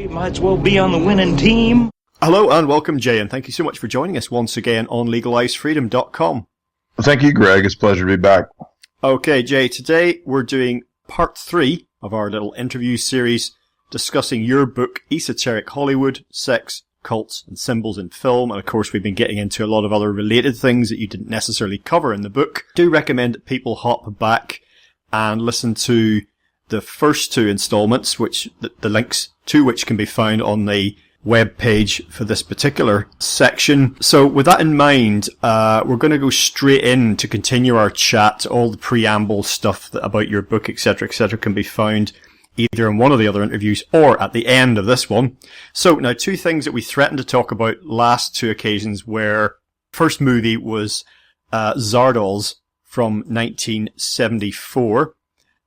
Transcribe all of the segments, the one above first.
Might as well be on the winning team. Hello and welcome, Jay, and thank you so much for joining us once again on LegalizeFreedom.com. Thank you, Greg. It's a pleasure to be back. Okay, Jay, today we're doing part 3 of our little interview series discussing your book, Esoteric Hollywood, Sex, Cults, and Symbols in Film. And of course, we've been getting into a lot of other related things that you didn't necessarily cover in the book. I do recommend that people hop back and listen to the first 2 installments, which the links to which can be found on the web page for this particular section. So with that in mind, we're going to go straight in to continue our chat. All the preamble stuff about your book, etc., can be found either in one of the other interviews or at the end of this one. So now 2 things that we threatened to talk about last 2 occasions where first movie was Zardoz from 1974.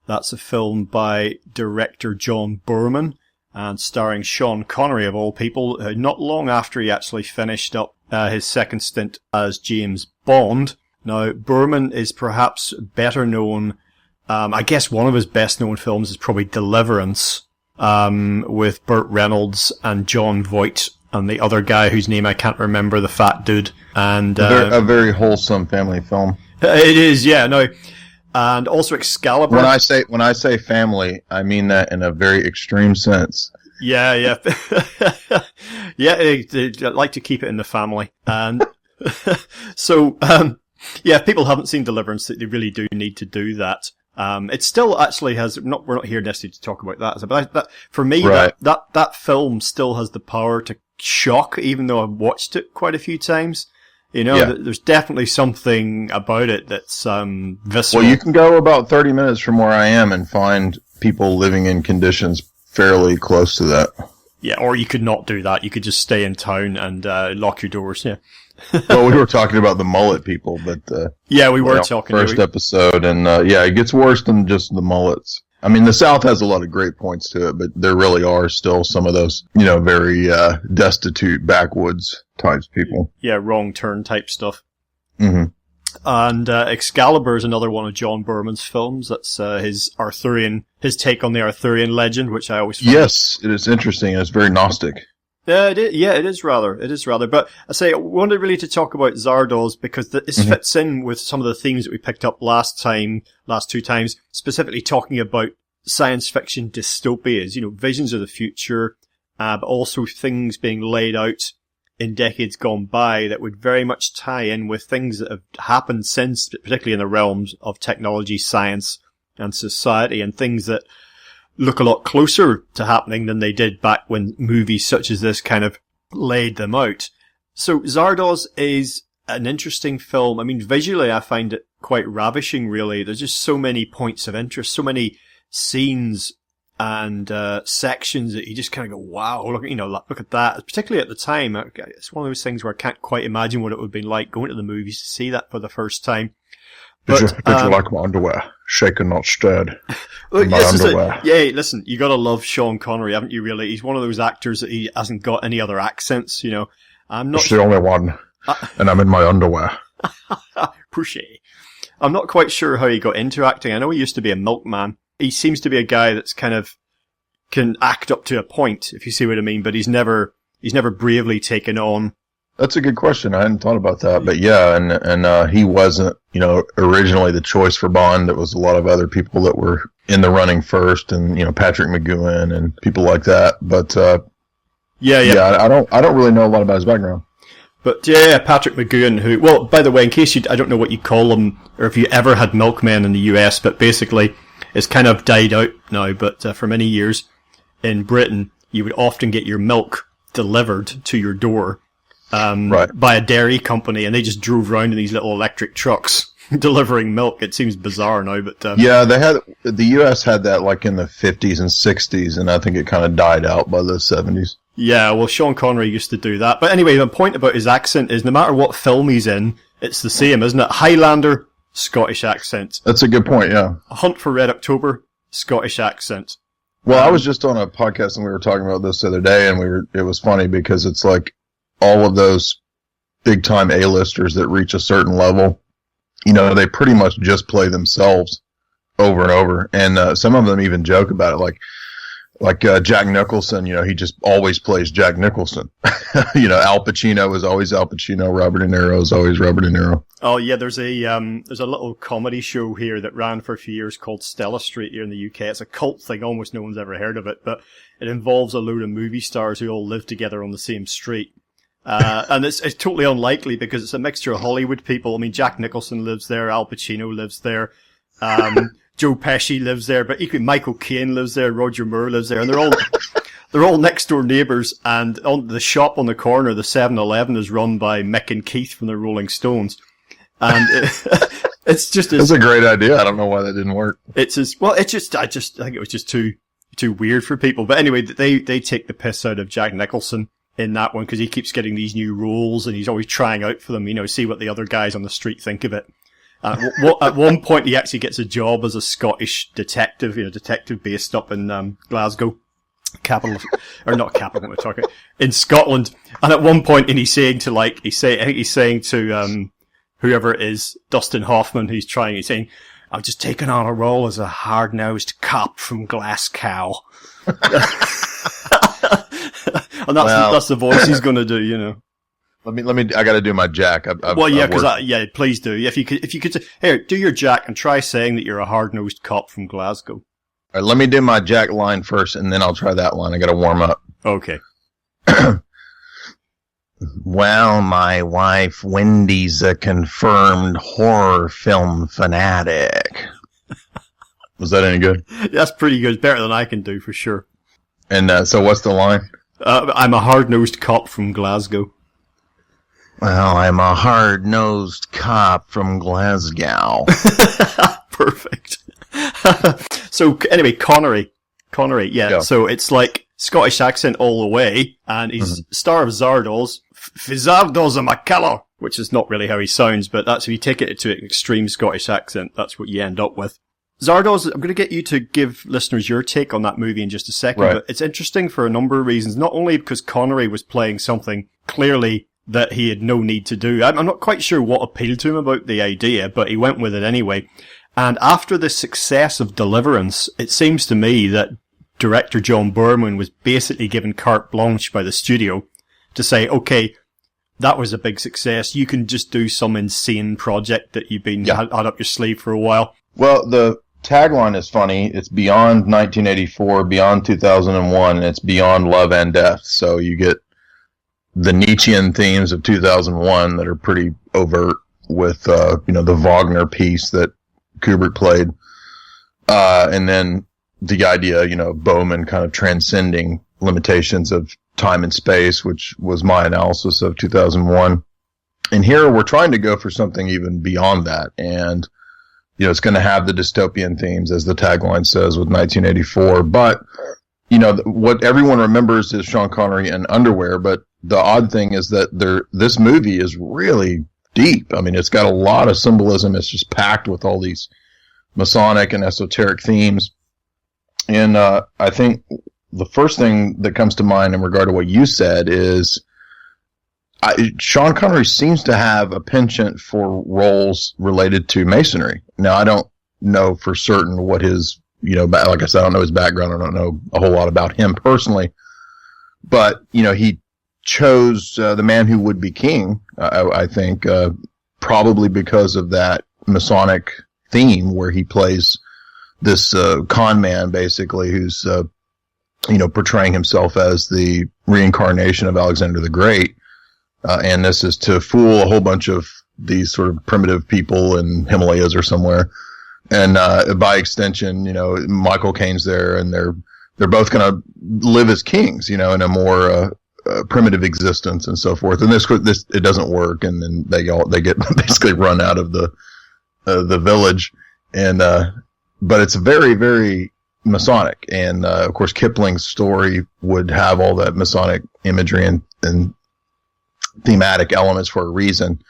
That's a film by director John Boorman and starring Sean Connery, of all people, not long after he actually finished up his second stint as James Bond. Now, Boorman is perhaps better known, I guess one of his best known films is probably Deliverance, with Burt Reynolds and Jon Voight and the other guy whose name I can't remember, the fat dude. And a very wholesome family film. It is, yeah. No. And also Excalibur. When I say family, I mean that in a very extreme sense. Yeah. Yeah, I like to keep it in the family. And so, yeah, if people haven't seen Deliverance, they really do need to do that. It still actually has, we're not here necessarily to talk about that, but for me, right. that film still has the power to shock, even though I've watched it quite a few times. You know, yeah. There's definitely something about it that's visceral. Well, you can go about 30 minutes from where I am and find people living in conditions fairly close to that. Yeah, or you could not do that. You could just stay in town and lock your doors, yeah. Well, we were talking about the mullet people, but... yeah, we were talking... First episode, and yeah, it gets worse than just the mullets. I mean, the South has a lot of great points to it, but there really are still some of those, very destitute backwoods types people. Yeah, wrong turn type stuff. Mm-hmm. And Excalibur is another one of John Boorman's films. That's his take on the Arthurian legend, which I always find. Yes, it is interesting. It's very Gnostic. It is rather. But I wanted really to talk about Zardoz because this fits in with some of the themes that we picked up last 2 times, specifically talking about science fiction dystopias, visions of the future, but also things being laid out in decades gone by that would very much tie in with things that have happened since, particularly in the realms of technology, science, and society, and things that look a lot closer to happening than they did back when movies such as this kind of laid them out. So Zardoz is an interesting film. I mean, visually I find it quite ravishing, really. There's just so many points of interest, so many scenes and sections that you just kind of go, wow, look at that. Particularly at the time, it's one of those things where I can't quite imagine what it would have been like going to the movies to see that for the first time. Did you like my underwear? Shaken, not stirred. Look, listen, you gotta love Sean Connery, haven't you, really? He's one of those actors that he hasn't got any other accents, I'm not... It's the only one, and I'm in my underwear. Pushy. I'm not quite sure how he got into acting. I know he used to be a milkman. He seems to be a guy that's kind of can act up to a point, if you see what I mean, but he's never bravely taken on. That's a good question. I hadn't thought about that, but yeah, and he wasn't, originally the choice for Bond. There was a lot of other people that were in the running first, and Patrick McGoohan and people like that. But yeah, I don't really know a lot about his background. But yeah, Patrick McGoohan, who, well, by the way, in case I don't know what you call them, or if you ever had milkmen in the US, but basically it's kind of died out now. But for many years in Britain, you would often get your milk delivered to your door. Right. By a dairy company, and they just drove around in these little electric trucks delivering milk. It seems bizarre now, but yeah, the US had that like in the 50s and 60s, and I think it kind of died out by the 70s. Yeah, well, Sean Connery used to do that. But anyway, the point about his accent is no matter what film he's in, it's the same, isn't it? Highlander, Scottish accent. That's a good point, yeah. A Hunt for Red October, Scottish accent. Well, I was just on a podcast and we were talking about this the other day, and it was funny because it's like all of those big time A-listers that reach a certain level, they pretty much just play themselves over and over. And some of them even joke about it, like Like Jack Nicholson, he just always plays Jack Nicholson. Al Pacino is always Al Pacino. Robert De Niro is always Robert De Niro. Oh yeah, there's a little comedy show here that ran for a few years called Stella Street here in the UK. It's a cult thing, almost no one's ever heard of it, but it involves a load of movie stars who all live together on the same street. And it's totally unlikely because it's a mixture of Hollywood people. I mean, Jack Nicholson lives there, Al Pacino lives there, Joe Pesci lives there, but equally Michael Caine lives there, Roger Moore lives there, and they're all next door neighbours. And on the shop on the corner, the 7-Eleven, is run by Mick and Keith from the Rolling Stones. And it's just it's a great idea. I don't know why that didn't work. I think it was just too weird for people. But anyway, they take the piss out of Jack Nicholson in that one because he keeps getting these new roles and he's always trying out for them, see what the other guys on the street think of it. At one point, he actually gets a job as a Scottish detective, detective based up in Glasgow, in Scotland. And at one point, and he's saying to whoever it is, Dustin Hoffman, he's saying, "I've just taken on a role as a hard-nosed cop from Glasgow." And that's the voice he's going to do, Let me. I got to do my Jack. Please do. If you could say, here, do your Jack and try saying that you're a hard-nosed cop from Glasgow. All right, let me do my Jack line first, and then I'll try that line. I got to warm up. Okay. Well, my wife Wendy's a confirmed horror film fanatic. Was that any good? That's pretty good. Better than I can do for sure. And so, what's the line? I'm a hard-nosed cop from Glasgow. Well, I'm a hard-nosed cop from Glasgow. Perfect. So, anyway, Connery, yeah. Yeah. So, it's like Scottish accent all the way, and he's star of Zardoz, Zardoz a McKellar, which is not really how he sounds, but that's if you take it to an extreme Scottish accent, that's what you end up with. Zardoz, I'm going to get you to give listeners your take on that movie in just a second, right. But it's interesting for a number of reasons, not only because Connery was playing something clearly that he had no need to do. I'm not quite sure what appealed to him about the idea, but he went with it anyway. And after the success of Deliverance, it seems to me that director John Boorman was basically given carte blanche by the studio to say, okay, that was a big success. You can just do some insane project that you've been had up your sleeve for a while. Well, the tagline is funny. It's beyond 1984, beyond 2001, and it's beyond love and death. So you get the Nietzschean themes of 2001 that are pretty overt with, the Wagner piece that Kubrick played. And then the idea, Bowman kind of transcending limitations of time and space, which was my analysis of 2001. And here we're trying to go for something even beyond that. And, it's going to have the dystopian themes, as the tagline says, with 1984. But, what everyone remembers is Sean Connery in underwear. But the odd thing is that this movie is really deep. I mean, it's got a lot of symbolism. It's just packed with all these Masonic and esoteric themes. And I think the first thing that comes to mind in regard to what you said is Sean Connery seems to have a penchant for roles related to Masonry. Now, I don't know for certain what his, like I said, I don't know his background. I don't know a whole lot about him personally. But, he chose The Man Who Would Be King, I think, probably because of that Masonic theme where he plays this con man, basically, who's, portraying himself as the reincarnation of Alexander the Great. And this is to fool a whole bunch of these sort of primitive people in Himalayas or somewhere. And by extension, Michael Caine's there, and they're both going to live as kings, in a more primitive existence and so forth. And this it doesn't work, and then they get basically run out of the village. And but it's very, very Masonic, and of course Kipling's story would have all that Masonic imagery and thematic elements for a reason,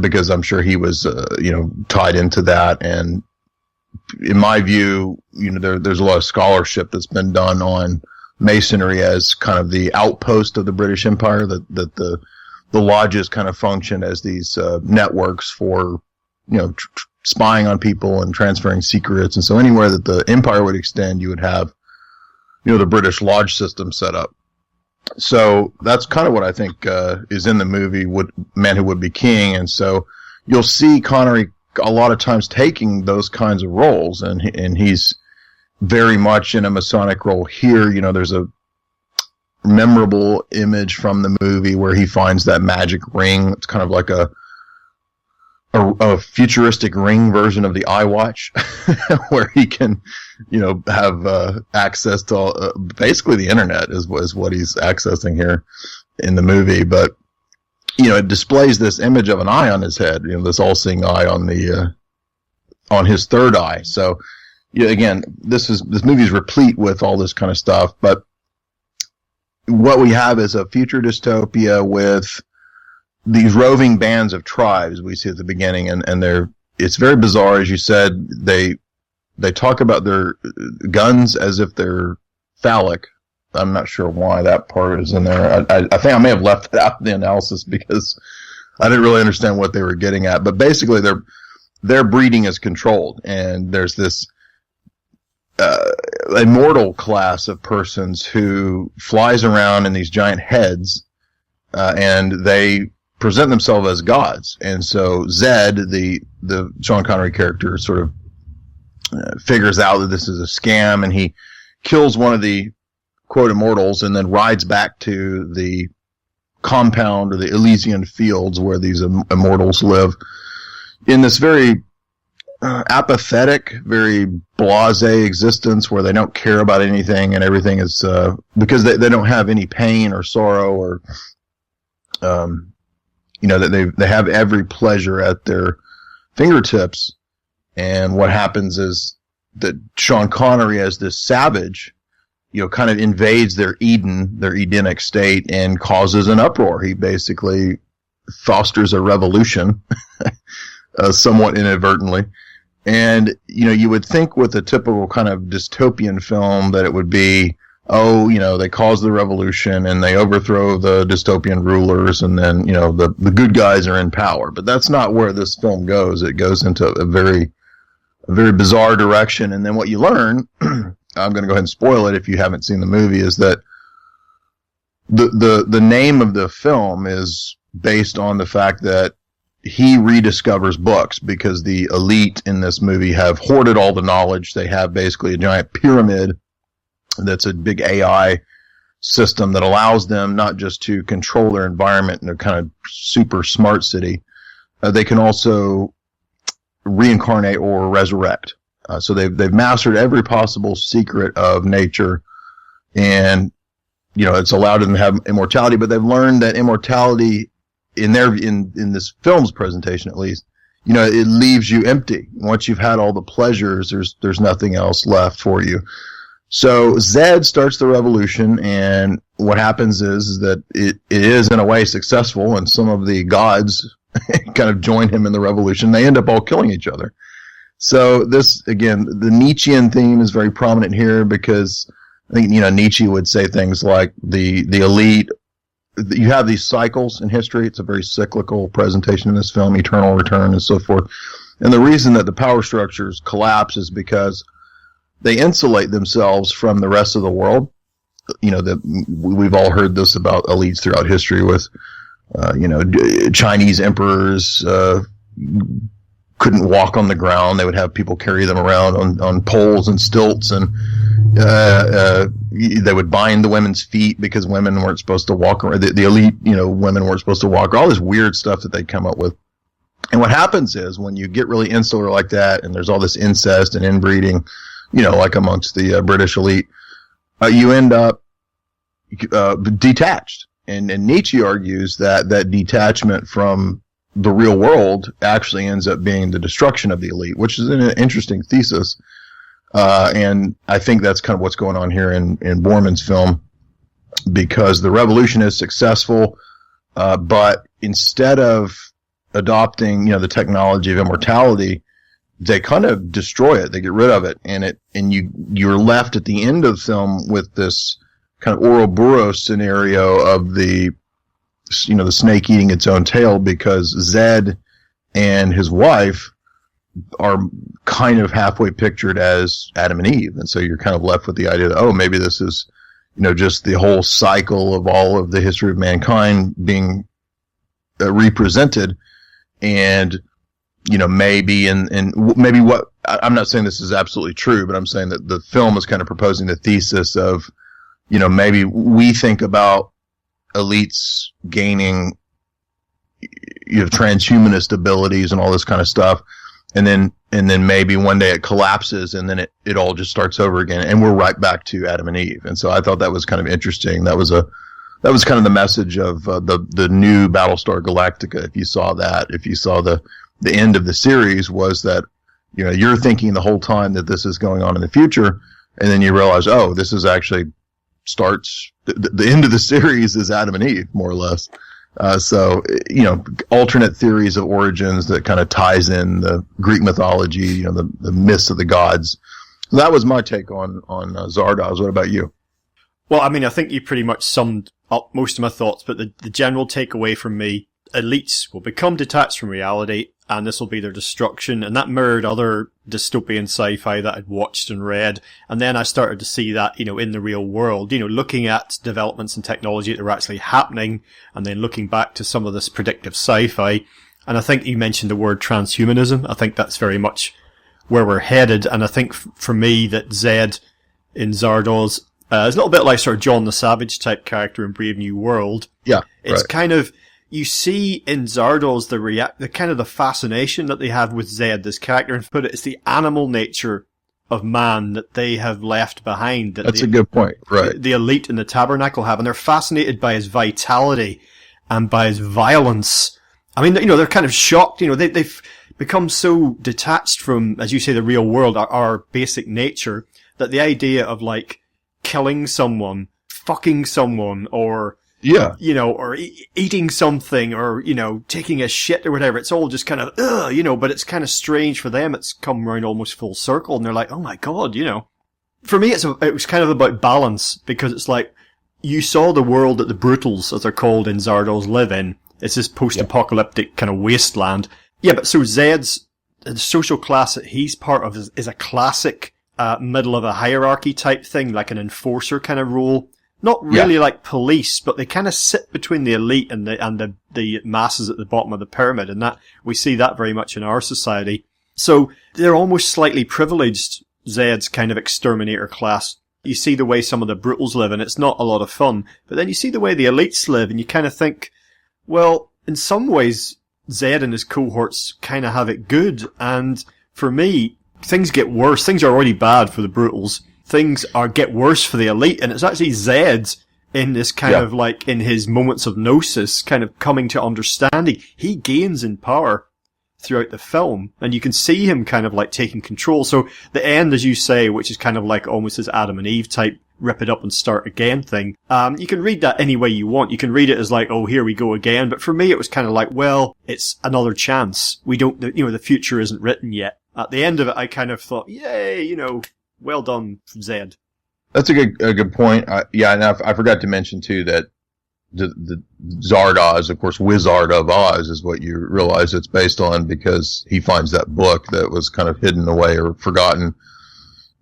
because I'm sure he was tied into that. And in my view, there's a lot of scholarship that's been done on Masonry as kind of the outpost of the British Empire, that the lodges kind of function as these networks for spying on people and transferring secrets. And so anywhere that the empire would extend, you would have the British lodge system set up. So that's kind of what I think is in the movie, Man Who Would Be King. And so you'll see Connery a lot of times taking those kinds of roles, and he's very much in a Masonic role here. There's a memorable image from the movie where he finds that magic ring. It's kind of like a futuristic ring version of the iWatch, where he can, have access to basically the internet is what he's accessing here in the movie. But it displays this image of an eye on his head, this all-seeing eye on his third eye. So, again, this movie is replete with all this kind of stuff. But what we have is a future dystopia with these roving bands of tribes we see at the beginning, and it's very bizarre. As you said, they talk about their guns as if they're phallic. I'm not sure why that part is in there. I think I may have left it out in the analysis because I didn't really understand what they were getting at. But basically, their breeding is controlled, and there's this immortal class of persons who flies around in these giant heads, and they present themselves as gods. And so Zed, the Sean Connery character, sort of figures out that this is a scam, and he kills one of the quote immortals and then rides back to the compound or the Elysian fields where these immortals live in this very apathetic, very blasé existence where they don't care about anything, and everything is because they don't have any pain or sorrow or that they have every pleasure at their fingertips. And what happens is that Sean Connery, as this savage, kind of invades their Edenic state, and causes an uproar. He basically fosters a revolution, somewhat inadvertently. And, you would think with a typical kind of dystopian film that it would be, they cause the revolution and they overthrow the dystopian rulers, and then, the good guys are in power. But that's not where this film goes. It goes into a very bizarre direction. And then what you learn, I'm going to go ahead and spoil it if you haven't seen the movie, is that the name of the film is based on the fact that he rediscovers books, because the elite in this movie have hoarded all the knowledge. They have basically a giant pyramid that's a big AI system that allows them not just to control their environment in a kind of super smart city, they can also reincarnate or resurrect. So they've mastered every possible secret of nature, and it's allowed them to have immortality. But they've learned that immortality in this film's presentation, at least, it leaves you empty. Once you've had all the pleasures, there's nothing else left for you. So Zed starts the revolution, and what happens is that it is in a way successful, and some of the gods kind of join him in the revolution. They end up all killing each other. So this, again, the Nietzschean theme is very prominent here, because I think, Nietzsche would say things like the elite, you have these cycles in history. It's a very cyclical presentation in this film, eternal return and so forth. And the reason that the power structures collapse is because they insulate themselves from the rest of the world. We've all heard this about elites throughout history with, Chinese emperors, couldn't walk on the ground. They would have people carry them around on poles and stilts, and they would bind the women's feet because women weren't supposed to walk around. The elite, women weren't supposed to walk. All this weird stuff that they come up with. And what happens is when you get really insular like that, and there's all this incest and inbreeding, like amongst the British elite, you end up detached. And Nietzsche argues that detachment from the real world actually ends up being the destruction of the elite, which is an interesting thesis. And I think that's kind of what's going on here in Borman's film, because the revolution is successful, but instead of adopting, the technology of immortality, they kind of destroy it. They get rid of it, and you're left at the end of the film with this kind of Ouroboros scenario of the snake eating its own tail, because Zed and his wife are kind of halfway pictured as Adam and Eve. And so you're kind of left with the idea that, oh, maybe this is, just the whole cycle of all of the history of mankind being represented. And, maybe, and maybe what, I'm not saying this is absolutely true, but I'm saying that the film is kind of proposing the thesis of, maybe we think about elites gaining, transhumanist abilities and all this kind of stuff. And then maybe one day it collapses and then it all just starts over again. And we're right back to Adam and Eve. And so I thought that was kind of interesting. That was kind of the message of the new Battlestar Galactica. If you saw the end of the series was that, you're thinking the whole time that this is going on in the future. And then you realize, oh, this is actually starts, the end of the series is Adam and Eve, more or less. So, alternate theories of origins that kind of ties in the Greek mythology, the myths of the gods. So that was my take on Zardoz. What about you? Well, I mean, I think you pretty much summed up most of my thoughts, but the general takeaway from me, elites will become detached from reality, and this will be their destruction, and that mirrored other dystopian sci-fi that I'd watched and read, and then I started to see that, in the real world, looking at developments in technology that are actually happening, and then looking back to some of this predictive sci-fi, and I think you mentioned the word transhumanism. I think that's very much where we're headed, and I think for me that Zed in Zardoz is a little bit like sort of John the Savage type character in Brave New World. Yeah, it's kind of, you see in Zardoz the kind of the fascination that they have with Zed, this character, and put it's the animal nature of man that they have left behind. That's a good point, right? The elite in the tabernacle have, and they're fascinated by his vitality and by his violence. I mean, they're kind of shocked. They've become so detached from, as you say, the real world, our basic nature, that the idea of like killing someone, fucking someone, or or eating something, or, taking a shit or whatever. It's all just kind of, but it's kind of strange for them. It's come around almost full circle, and they're like, oh my God, For me, it was kind of about balance, because it's like, you saw the world that the brutals, as they're called in Zardoz, live in. It's this post-apocalyptic kind of wasteland. Yeah, but so Zed's, the social class that he's part of is a classic, middle of a hierarchy type thing, like an enforcer kind of role. Not really like police, but they kind of sit between the elite and the masses at the bottom of the pyramid, and that we see that very much in our society. So they're almost slightly privileged, Zed's kind of exterminator class. You see the way some of the brutals live, and it's not a lot of fun. But then you see the way the elites live, and you kind of think, well, in some ways, Zed and his cohorts kind of have it good. And for me, things get worse. Things are already bad for the brutals. Things get worse for the elite, and it's actually Zed in this kind of like, in his moments of gnosis, kind of coming to understanding. He gains in power throughout the film, and you can see him kind of like taking control. So the end, as you say, which is kind of like almost his Adam and Eve type, rip it up and start again thing. You can read that any way you want. You can read it as like, oh, here we go again. But for me, it was kind of like, well, it's another chance. We don't, the future isn't written yet. At the end of it, I kind of thought, yay, well done, Zed. That's a good point. And I forgot to mention too that the Zardoz, of course, Wizard of Oz is what you realize it's based on, because he finds that book that was kind of hidden away or forgotten,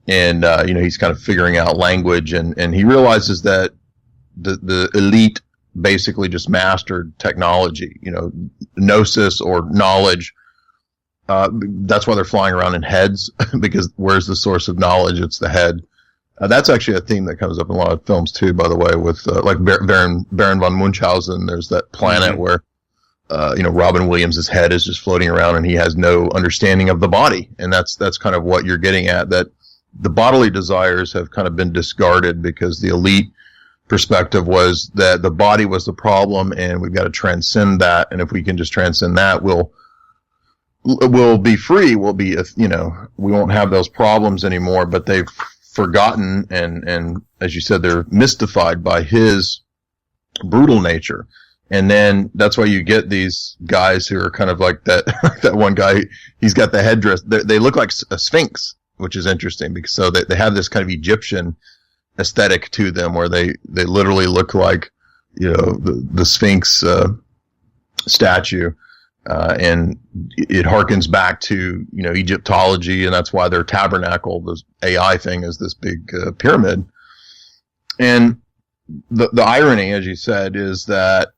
and he's kind of figuring out language, and he realizes that the elite basically just mastered technology, gnosis or knowledge. That's why they're flying around in heads, because where's the source of knowledge? It's the head. That's actually a theme that comes up in a lot of films too, by the way, with like Baron von Munchausen. There's that planet where Robin Williams' head is just floating around, and he has no understanding of the body, and that's kind of what you're getting at. That the bodily desires have kind of been discarded, because the elite perspective was that the body was the problem, and we've got to transcend that. And if we can just transcend that, we'll be free. We'll be, we won't have those problems anymore. But they've forgotten, and as you said, they're mystified by his brutal nature. And then that's why you get these guys who are kind of like that, that one guy, he's got the headdress. They look like a sphinx, which is interesting, because so they have this kind of Egyptian aesthetic to them, where they literally look like, the sphinx, statue. And it harkens back to, Egyptology, and that's why their tabernacle, this AI thing, is this big pyramid. And the irony, as you said, is that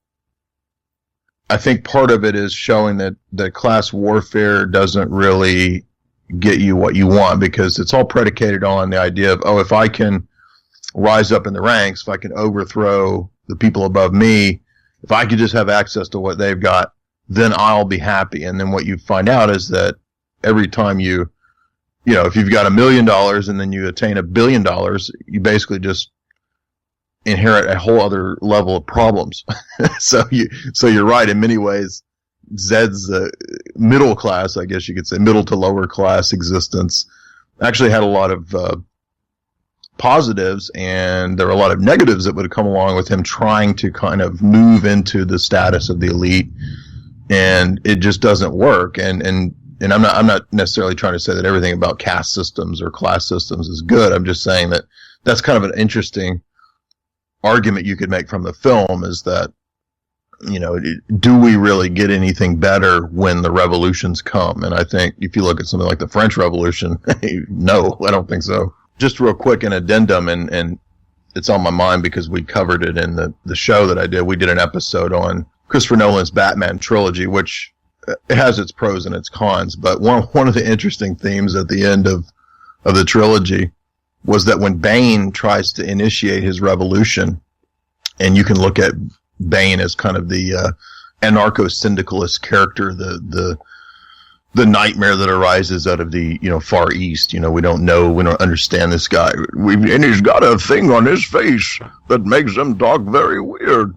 I think part of it is showing that class warfare doesn't really get you what you want, because it's all predicated on the idea of, if I can rise up in the ranks, if I can overthrow the people above me, if I could just have access to what they've got, then I'll be happy. And then what you find out is that every time if you've got $1 million and then you attain $1 billion, you basically just inherit a whole other level of problems. So you're right. In many ways, Zed's middle class, I guess you could say, middle to lower class existence actually had a lot of positives, and there were a lot of negatives that would come along with him trying to kind of move into the status of the elite, and it just doesn't work. And I'm not necessarily trying to say that everything about caste systems or class systems is good. I'm just saying that that's kind of an interesting argument you could make from the film, is that, do we really get anything better when the revolutions come? And I think if you look at something like the French Revolution, no, I don't think so. Just real quick, an addendum, and it's on my mind because we covered it in the show that I did. We did an episode on Christopher Nolan's Batman trilogy, which it has its pros and its cons, but one of the interesting themes at the end of the trilogy was that when Bane tries to initiate his revolution, and you can look at Bane as kind of the anarcho-syndicalist character, the nightmare that arises out of the Far East. We don't understand this guy. And he's got a thing on his face that makes him talk very weird.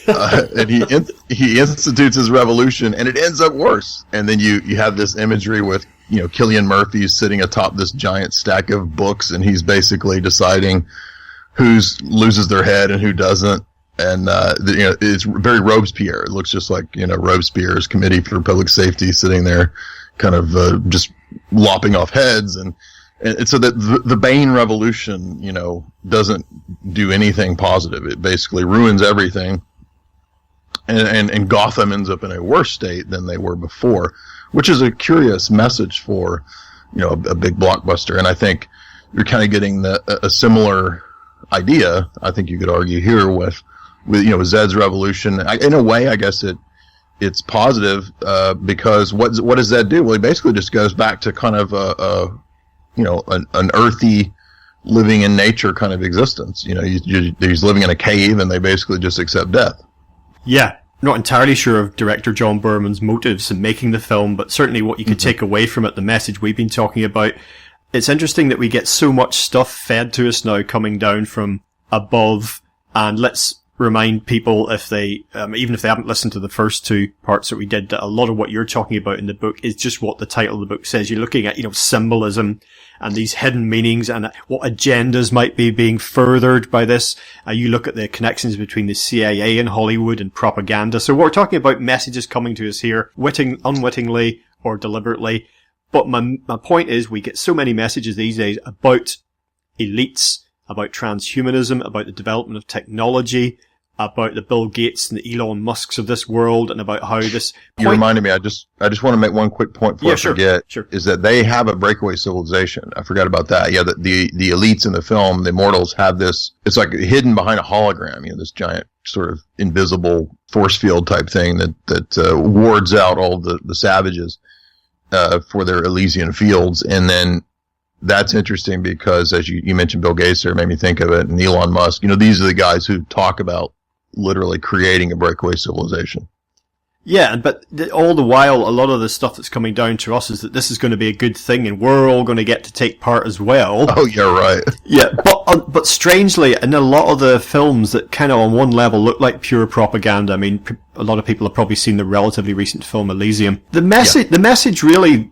And he institutes his revolution, and it ends up worse. And then you have this imagery with Cillian Murphy sitting atop this giant stack of books, and he's basically deciding who loses their head and who doesn't. And it's very Robespierre. It looks just like Robespierre's Committee for Public Safety sitting there, kind of just lopping off heads, and so that the Bane Revolution, doesn't do anything positive. It basically ruins everything, and Gotham ends up in a worse state than they were before, which is a curious message for a big blockbuster. And I think you're kind of getting a similar idea. I think you could argue here with Zed's Revolution. In a way, I guess it's positive, because what does Zed do? Well, he basically just goes back to kind of an earthy, living in nature kind of existence. He's living in a cave, and they basically just accept death. Yeah, not entirely sure of director John Berman's motives in making the film, but certainly what you can take away from it, the message we've been talking about. It's interesting that we get so much stuff fed to us now coming down from above, and let's remind people, if they, even if they haven't listened to the first two parts that we did, that a lot of what you're talking about in the book is just what the title of the book says. You're looking at, symbolism and these hidden meanings and what agendas might be being furthered by this. You look at the connections between the CIA and Hollywood and propaganda. So we're talking about messages coming to us here, unwittingly or deliberately. But my point is, we get so many messages these days about elites, about transhumanism, about the development of technology, about the Bill Gates and the Elon Musks of this world, and about how this... You reminded me, I just want to make one quick point before I forget, sure. Is that they have a breakaway civilization. I forgot about that. Yeah, the elites in the film, the Immortals, have this, it's like hidden behind a hologram, this giant sort of invisible force field type thing that wards out all the savages for their Elysian fields. And then that's interesting because, as you mentioned, Bill Gates there made me think of it, and Elon Musk. These are the guys who talk about literally creating a breakaway civilization. Yeah, but all the while, a lot of the stuff that's coming down to us is that this is going to be a good thing, and we're all going to get to take part as well. Oh, yeah, right. Yeah, but strangely, in a lot of the films that kind of on one level look like pure propaganda, I mean, a lot of people have probably seen the relatively recent film Elysium. The message really...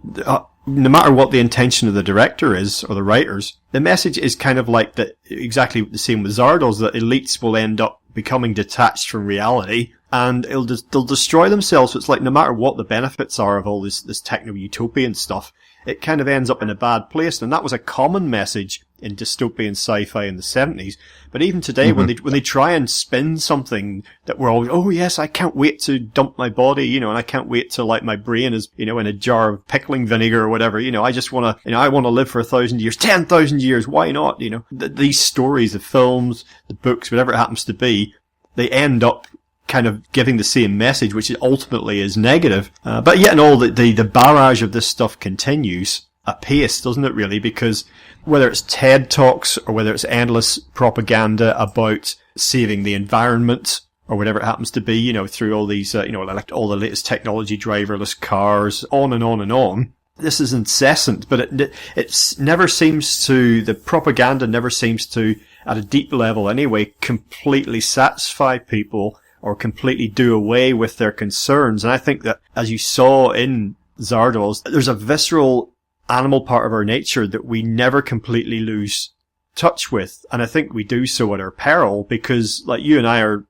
no matter what the intention of the director is, or the writers, the message is kind of like that, exactly the same with Zardoz, that elites will end up becoming detached from reality, and they'll destroy themselves. So it's like, no matter what the benefits are of all this Techno Utopian stuff, it kind of ends up in a bad place. And that was a common message in dystopian sci-fi in the 70s. But even today, when they try and spin something that we're always, oh yes, I can't wait to dump my body, and I can't wait to, like, my brain is, in a jar of pickling vinegar or whatever, I just want to, I want to live for 1,000 years, 10,000 years, why not, these stories, the films, the books, whatever it happens to be, they end up kind of giving the same message, which ultimately is negative. But yet and all, the barrage of this stuff continues apace, doesn't it really? Because whether it's TED Talks or whether it's endless propaganda about saving the environment or whatever it happens to be, through all these, like all the latest technology, driverless cars, on and on and on. This is incessant, but it never seems to, the propaganda never seems to, at a deep level anyway, completely satisfy people or completely do away with their concerns. And I think that, as you saw in Zardoz, there's a visceral animal part of our nature that we never completely lose touch with. And I think we do so at our peril, because, like, you and I are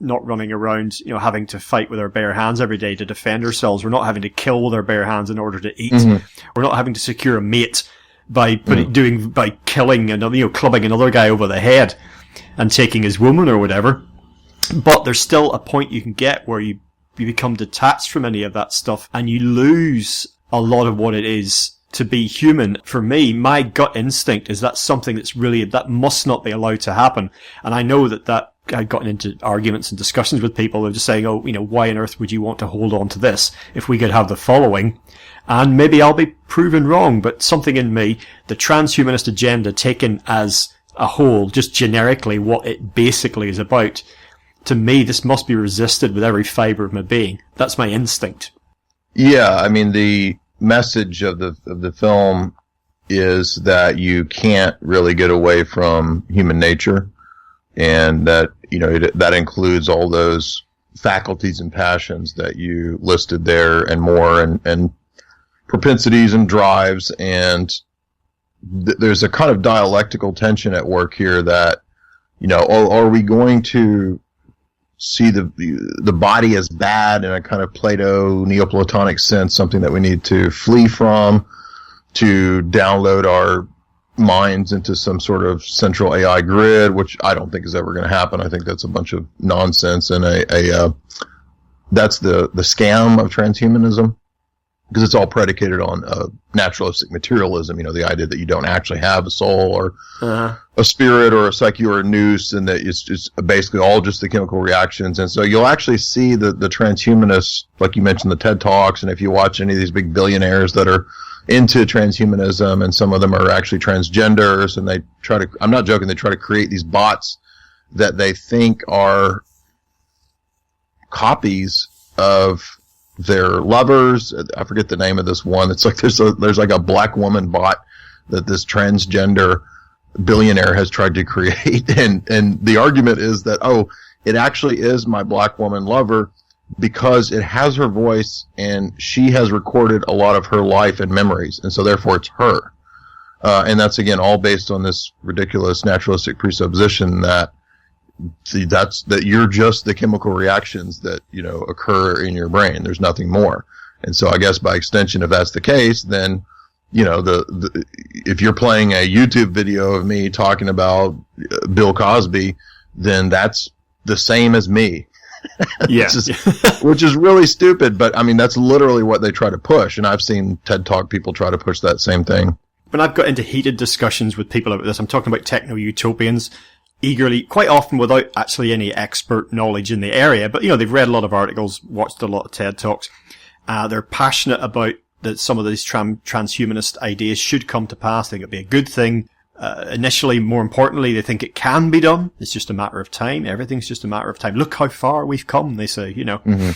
not running around, having to fight with our bare hands every day to defend ourselves. We're not having to kill with our bare hands in order to eat. We're not having to secure a mate by killing and, clubbing another guy over the head and taking his woman or whatever. But there's still a point you can get where you become detached from any of that stuff and you lose a lot of what it is to be human. For me, my gut instinct is that's something that must not be allowed to happen. And I know that I've gotten into arguments and discussions with people who are just saying, why on earth would you want to hold on to this if we could have the following? And maybe I'll be proven wrong, but something in me, the transhumanist agenda taken as a whole, just generically what it basically is about, to me, this must be resisted with every fiber of my being. That's my instinct. Yeah, I mean, the message of the film is that you can't really get away from human nature, and that, that includes all those faculties and passions that you listed there and more, and propensities and drives, and there's a kind of dialectical tension at work here that, are we going to see the body as bad in a kind of Plato Neoplatonic sense, something that we need to flee from, to download our minds into some sort of central AI grid, which I don't think is ever going to happen. I think that's a bunch of nonsense, and that's the scam of transhumanism, because it's all predicated on naturalistic materialism, the idea that you don't actually have a soul or a spirit or a psyche or a nous, and that it's just basically all just the chemical reactions. And so you'll actually see the transhumanists, like you mentioned, the TED Talks, and if you watch any of these big billionaires that are into transhumanism, and some of them are actually transgenders, and they try to, I'm not joking, they try to create these bots that they think are copies of their lovers. I forget the name of this one. It's like there's like a black woman bot that this transgender billionaire has tried to create, and the argument is that, it actually is my black woman lover because it has her voice and she has recorded a lot of her life and memories, and so therefore it's her. And that's, again, all based on this ridiculous naturalistic presupposition that that you're just the chemical reactions that, occur in your brain. There's nothing more. And so I guess by extension, if that's the case, then, if you're playing a YouTube video of me talking about Bill Cosby, then that's the same as me. Yeah. Which is really stupid, but I mean, that's literally what they try to push. And I've seen TED Talk people try to push that same thing. When I've got into heated discussions with people about this, I'm talking about Techno Utopians, eagerly, quite often without actually any expert knowledge in the area, but they've read a lot of articles, watched a lot of TED Talks. They're passionate about that some of these transhumanist ideas should come to pass. They think it'd be a good thing. Initially, more importantly, they think it can be done. It's just a matter of time. Everything's just a matter of time. Look how far we've come, they say, Mm-hmm.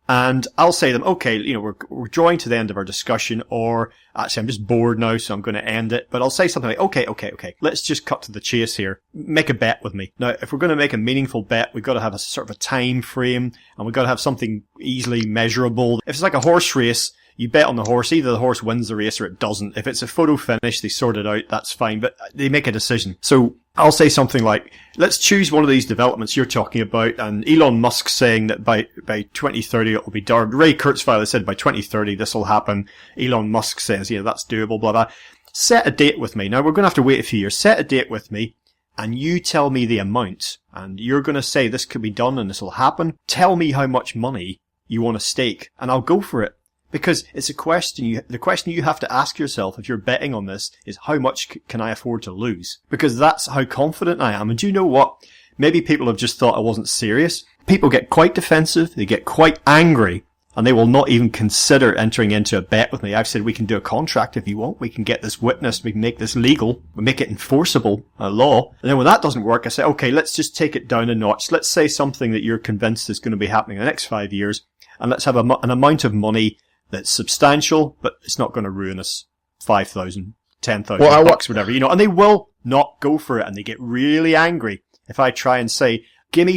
And I'll say to them, okay, we're drawing to the end of our discussion, or actually I'm just bored now, so I'm going to end it. But I'll say something like, okay, let's just cut to the chase here. Make a bet with me. Now, if we're going to make a meaningful bet, we've got to have a sort of a time frame, and we've got to have something easily measurable. If it's like a horse race, you bet on the horse. Either the horse wins the race or it doesn't. If it's a photo finish, they sort it out. That's fine. But they make a decision. So I'll say something like, let's choose one of these developments you're talking about. And Elon Musk saying that by 2030 it will be done. Ray Kurzweil has said by 2030 this will happen. Elon Musk says, that's doable, blah, blah. set a date with me. Now, we're going to have to wait a few years. Set a date with me, and you tell me the amount, and you're going to say this could be done and this will happen. Tell me how much money you want to stake, and I'll go for it. Because it's a question the question you have to ask yourself if you're betting on this is how much can I afford to lose? Because that's how confident I am. And do you know what? Maybe people have just thought I wasn't serious. People get quite defensive, they get quite angry, and they will not even consider entering into a bet with me. I've said we can do a contract if you want, we can get this witnessed, we can make this legal, we make it enforceable, a law. And then when that doesn't work, I say, okay, let's just take it down a notch. Let's say something that you're convinced is going to be happening in the next 5 years, and let's have an amount of money that's substantial, but it's not going to ruin us 5,000, 10,000 bucks, whatever, and they will not go for it, and they get really angry if I try and say, give me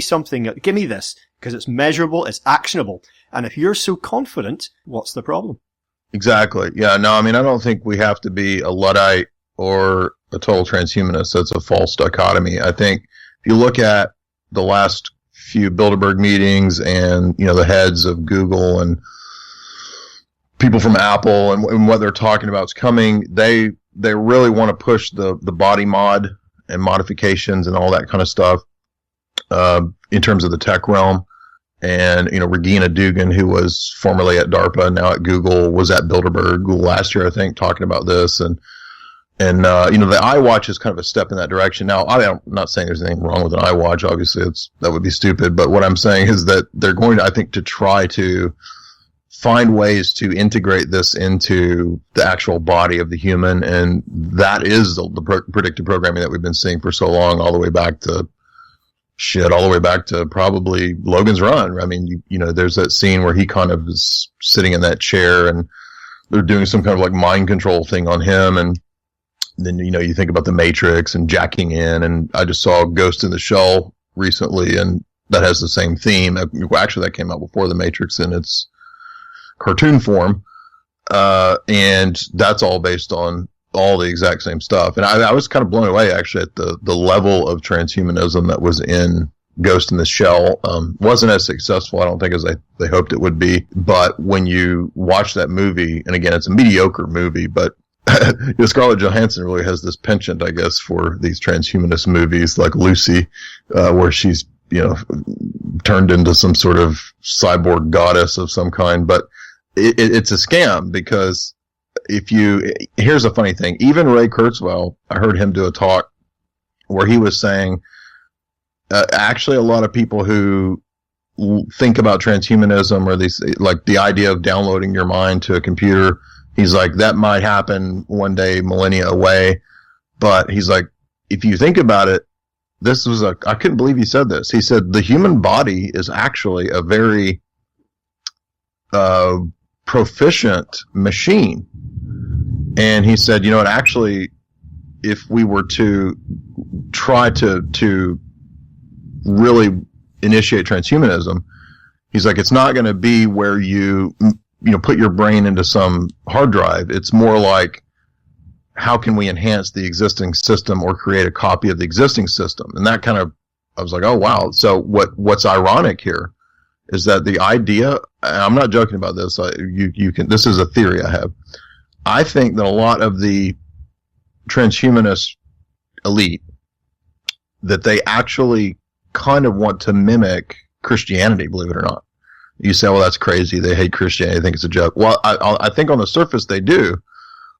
this, because it's measurable, it's actionable. And if you're so confident, what's the problem? Exactly. Yeah, no, I mean, I don't think we have to be a Luddite or a total transhumanist. That's a false dichotomy. I think if you look at the last few Bilderberg meetings and, the heads of Google and people from Apple and what they're talking about is coming, they really want to push the body mod and modifications and all that kind of stuff in terms of the tech realm. And, Regina Dugan, who was formerly at DARPA, now at Google, was at Bilderberg Google last year, I think, talking about this. And the iWatch is kind of a step in that direction. Now, I'm not saying there's anything wrong with an iWatch. Obviously, that would be stupid. But what I'm saying is that they're going to, I think, to try to find ways to integrate this into the actual body of the human. And that is the predictive programming that we've been seeing for so long, all the way back to probably Logan's Run. I mean, there's that scene where he kind of is sitting in that chair and they're doing some kind of like mind control thing on him. And then, you think about the Matrix and jacking in, and I just saw Ghost in the Shell recently, and that has the same theme. Actually, that came out before the Matrix in its cartoon form. And that's all based on all the exact same stuff. And I was kind of blown away actually at the level of transhumanism that was in Ghost in the Shell. Wasn't as successful, I don't think, as they hoped it would be. But when you watch that movie, and again, it's a mediocre movie, but Scarlett Johansson really has this penchant, I guess, for these transhumanist movies like Lucy, where she's, turned into some sort of cyborg goddess of some kind. But it's a scam, because here's a funny thing. Even Ray Kurzweil, I heard him do a talk where he was saying, actually a lot of people who think about transhumanism or these, like the idea of downloading your mind to a computer, he's like, that might happen one day, millennia away. But he's like, if you think about it, I couldn't believe he said this. He said, the human body is actually a very, proficient machine. And he said, it actually, if we were to try to really initiate transhumanism, he's like, it's not going to be where you put your brain into some hard drive. It's more like, how can we enhance the existing system or create a copy of the existing system? And that kind of, I was like, oh wow. So what's ironic here is that the idea, and I'm not joking about this, this is a theory I have. I think that a lot of the transhumanist elite, that they actually kind of want to mimic Christianity, believe it or not. You say, well, that's crazy. They hate Christianity. They think it's a joke. Well, I think on the surface they do.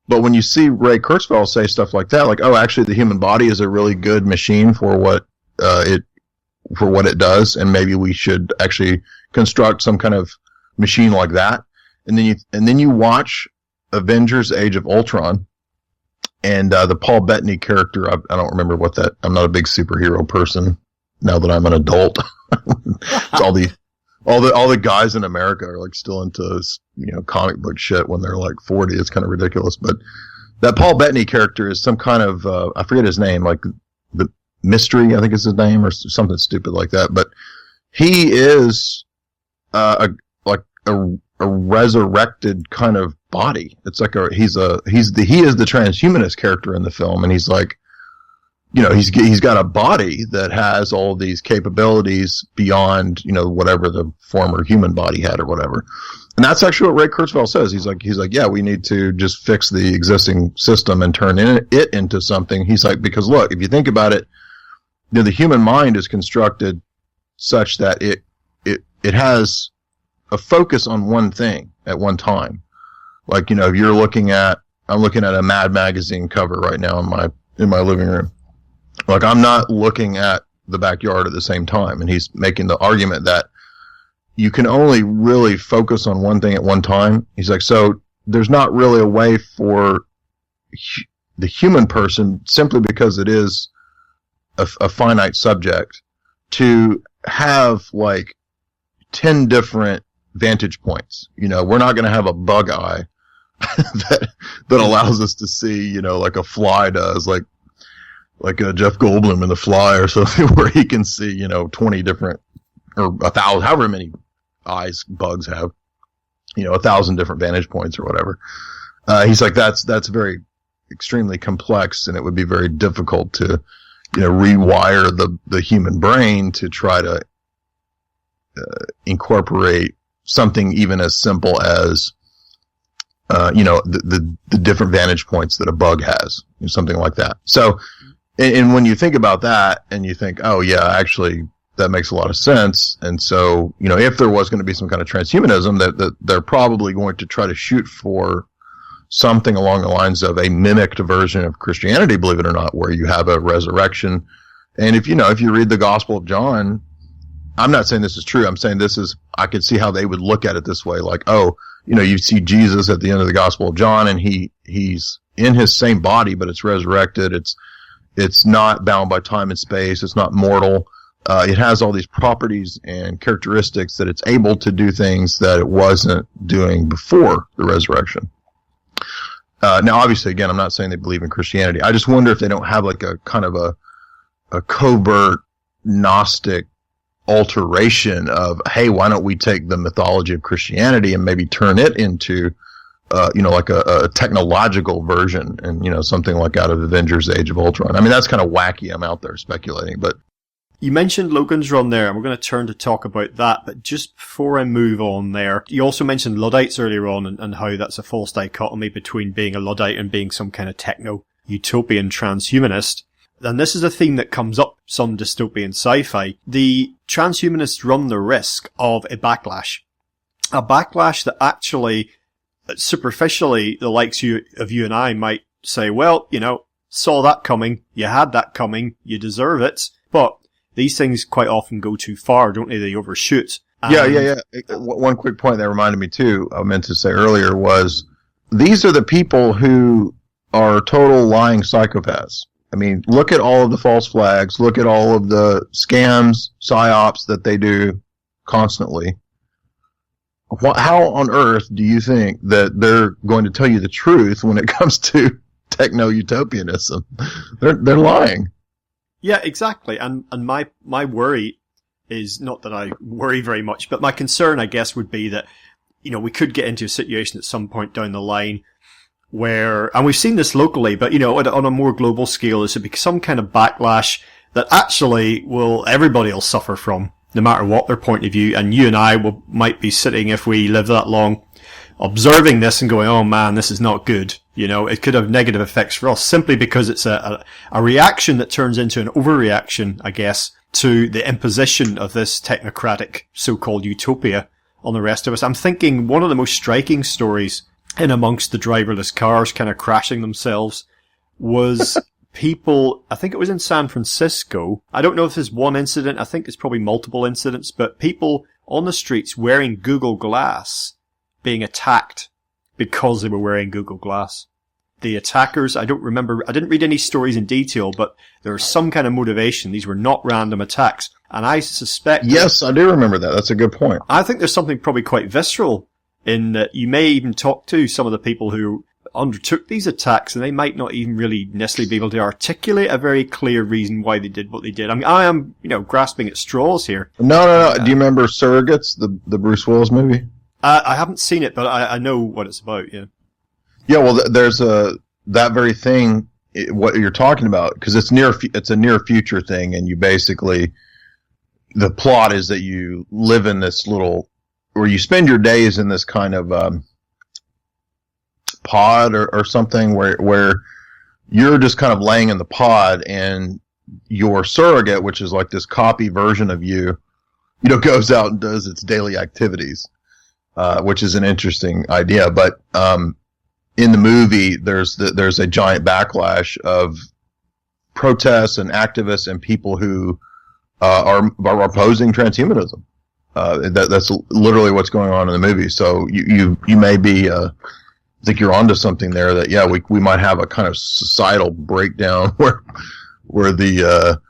But when you see Ray Kurzweil say stuff like that, like, oh, actually the human body is a really good machine for what it does, and maybe we should actually construct some kind of machine like that. And then you watch Avengers Age of Ultron, and the Paul Bettany character, I don't remember I'm not a big superhero person now that I'm an adult. It's all the guys in America are like still into, comic book shit when they're like 40. It's kind of ridiculous. But that Paul Bettany character is some kind of, I forget his name, like the Mystery, I think is his name, or something stupid like that. But he is, a resurrected kind of body. It's like he is the transhumanist character in the film. And he's like, he's got a body that has all these capabilities beyond, whatever the former human body had or whatever. And that's actually what Ray Kurzweil says. He's like, yeah, we need to just fix the existing system and turn it into something. He's like, because look, if you think about it, the human mind is constructed such that it has a focus on one thing at one time. Like, if I'm looking at a Mad magazine cover right now in my living room. Like, I'm not looking at the backyard at the same time. And he's making the argument that you can only really focus on one thing at one time. He's like, so there's not really a way for the human person, simply because it is a finite subject, to have like 10 different vantage points. We're not going to have a bug eye that allows us to see, like a fly does, like a Jeff Goldblum in The Fly or something, where he can see, 20 different, or 1,000, however many eyes bugs have, 1,000 different vantage points or whatever. He's like, that's very extremely complex, and it would be very difficult to, rewire the human brain to try to incorporate something even as simple as, the different vantage points that a bug has, something like that. So, and when you think about that, and you think, oh yeah, actually, that makes a lot of sense. And so, if there was going to be some kind of transhumanism, that they're probably going to try to shoot for something along the lines of a mimicked version of Christianity, believe it or not, where you have a resurrection. And if you read the Gospel of John, I'm not saying this is true. I'm saying I could see how they would look at it this way. Like, oh, you see Jesus at the end of the Gospel of John, and he's in his same body, but it's resurrected. It's not bound by time and space. It's not mortal. It has all these properties and characteristics that it's able to do things that it wasn't doing before the resurrection. Now, obviously, again, I'm not saying they believe in Christianity. I just wonder if they don't have like a kind of a covert Gnostic alteration of, hey, why don't we take the mythology of Christianity and maybe turn it into, like a technological version, and, something like out of Avengers Age of Ultron. I mean, that's kind of wacky. I'm out there speculating, but. You mentioned Logan's Run there, and we're going to turn to talk about that, but just before I move on there, you also mentioned Luddites earlier on, and how that's a false dichotomy between being a Luddite and being some kind of Techno Utopian transhumanist. And this is a theme that comes up some dystopian sci-fi. The transhumanists run the risk of a backlash. A backlash that actually, superficially, the likes of you and I might say, well, saw that coming, you had that coming, you deserve it, but these things quite often go too far, don't they? They overshoot. Yeah. One quick point that reminded me too, I meant to say earlier, was these are the people who are total lying psychopaths. I mean, look at all of the false flags, look at all of the scams, psyops that they do constantly. How on earth do you think that they're going to tell you the truth when it comes to techno utopianism? They're lying. Yeah, exactly. And my worry is not that I worry very much, but my concern, I guess, would be that, we could get into a situation at some point down the line where, and we've seen this locally, but, on a more global scale, this would be some kind of backlash that actually everybody will suffer from, no matter what their point of view. And you and I might be sitting, if we live that long, observing this and going, oh man, this is not good. It could have negative effects for us simply because it's a reaction that turns into an overreaction, I guess, to the imposition of this technocratic so-called utopia on the rest of us. I'm thinking one of the most striking stories in amongst the driverless cars kind of crashing themselves was people, I think it was in San Francisco. I don't know if there's one incident. I think it's probably multiple incidents, but people on the streets wearing Google Glass being attacked because they were wearing Google Glass. The attackers, I don't remember, I didn't read any stories in detail, but there was some kind of motivation. These were not random attacks. And I suspect... Yes, I do remember that. That's a good point. I think there's something probably quite visceral in that you may even talk to some of the people who undertook these attacks, and they might not even really necessarily be able to articulate a very clear reason why they did what they did. I mean, I am, grasping at straws here. No. Do you remember Surrogates, the Bruce Willis movie? I haven't seen it, but I know what it's about, yeah. Yeah, well, there's that very thing what you're talking about, because it's a near future thing, and you basically, the plot is that you live in this little, or you spend your days in this kind of pod or something where you're just kind of laying in the pod, and your surrogate, which is like this copy version of you, goes out and does its daily activities, which is an interesting idea. But in the movie, there's a giant backlash of protests and activists and people who are opposing transhumanism. That's literally what's going on in the movie. So you may be, I think you're onto something there, that, yeah, we might have a kind of societal breakdown where the,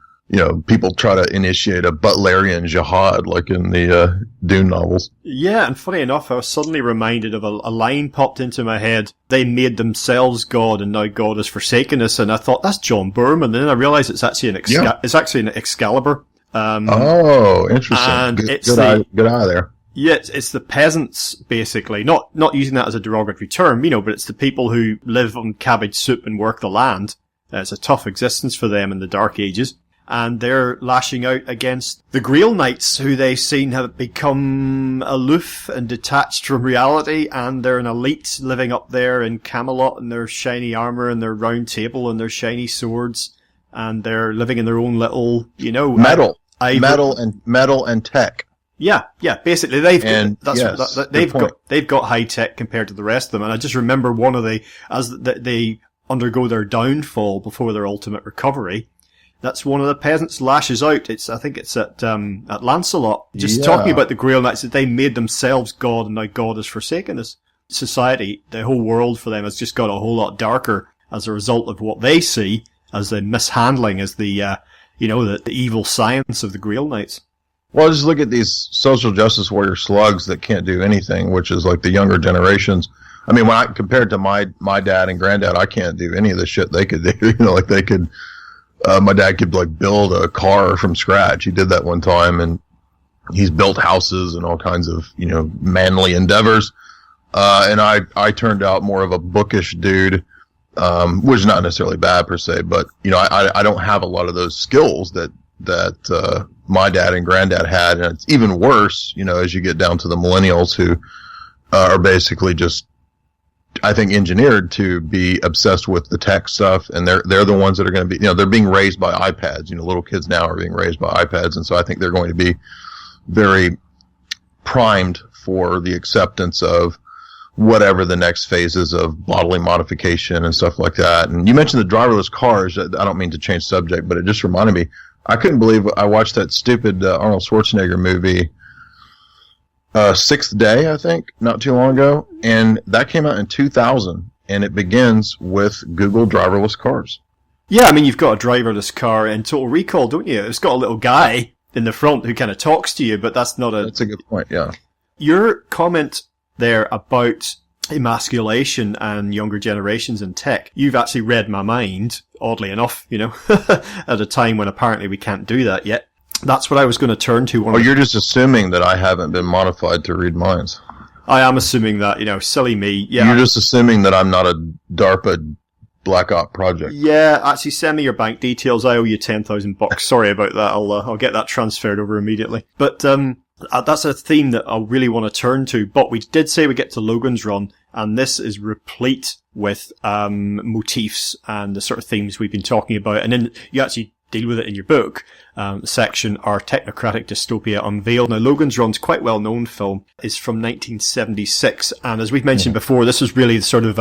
people try to initiate a Butlerian jihad, like in the Dune novels. Yeah, and funny enough, I was suddenly reminded of a line popped into my head. They made themselves God, and now God has forsaken us. And I thought, that's John Boorman. And then I realized it's actually an Excalibur. Oh, interesting. And good eye there. Yeah, it's the peasants, basically. Not using that as a derogatory term, but it's the people who live on cabbage soup and work the land. It's a tough existence for them in the Dark Ages. And they're lashing out against the Grail Knights, who they've seen have become aloof and detached from reality, and they're an elite living up there in Camelot in their shiny armour and their round table and their shiny swords, and they're living in their own little, metal and tech. Yeah, basically they've got high tech compared to the rest of them. And I just remember one of they undergo their downfall before their ultimate recovery. That's one of the peasants lashes out. I think it's at Lancelot, just talking about the Grail Knights, that they made themselves God, and now God has forsaken us. Society, the whole world for them has just got a whole lot darker as a result of what they see as the mishandling, as the evil science of the Grail Knights. Well, just look at these social justice warrior slugs that can't do anything, which is like the younger generations. I mean, compared to my dad and granddad, I can't do any of the shit they could do. Like they could. My dad could build a car from scratch. He did that one time, and he's built houses and all kinds of, manly endeavors. And I turned out more of a bookish dude, which is not necessarily bad per se, but, I don't have a lot of those skills that my dad and granddad had. And it's even worse, as you get down to the millennials, who are basically just, I think, engineered to be obsessed with the tech stuff, and they're the ones that are going to be, they're being raised by iPads. Little kids now are being raised by iPads, and so I think they're going to be very primed for the acceptance of whatever the next phases of bodily modification and stuff like that. And you mentioned the driverless cars. I don't mean to change subject, but it just reminded me. I couldn't believe I watched that stupid Arnold Schwarzenegger movie, Sixth Day, I think, not too long ago, and that came out in 2000, and it begins with Google driverless cars. Yeah, I mean, you've got a driverless car in Total Recall, don't you? It's got a little guy in the front who kind of talks to you, but that's a good point, yeah. Your comment there about emasculation and younger generations in tech, you've actually read my mind, oddly enough, at a time when apparently we can't do that yet. That's what I was going to turn to. You're just assuming that I haven't been modified to read minds. I am assuming that, silly me. Yeah. You're just assuming that I'm not a DARPA Black Op project. Yeah, actually send me your bank details. I owe you $10,000. Sorry about that. I'll get that transferred over immediately. But, that's a theme that I really want to turn to. But we did say we get to Logan's Run, and this is replete with, motifs and the sort of themes we've been talking about. And then you actually deal with it in your book, section, Our Technocratic Dystopia Unveiled. Now, Logan's Run's quite well-known film, is from 1976, and as we've mentioned before, this was really sort of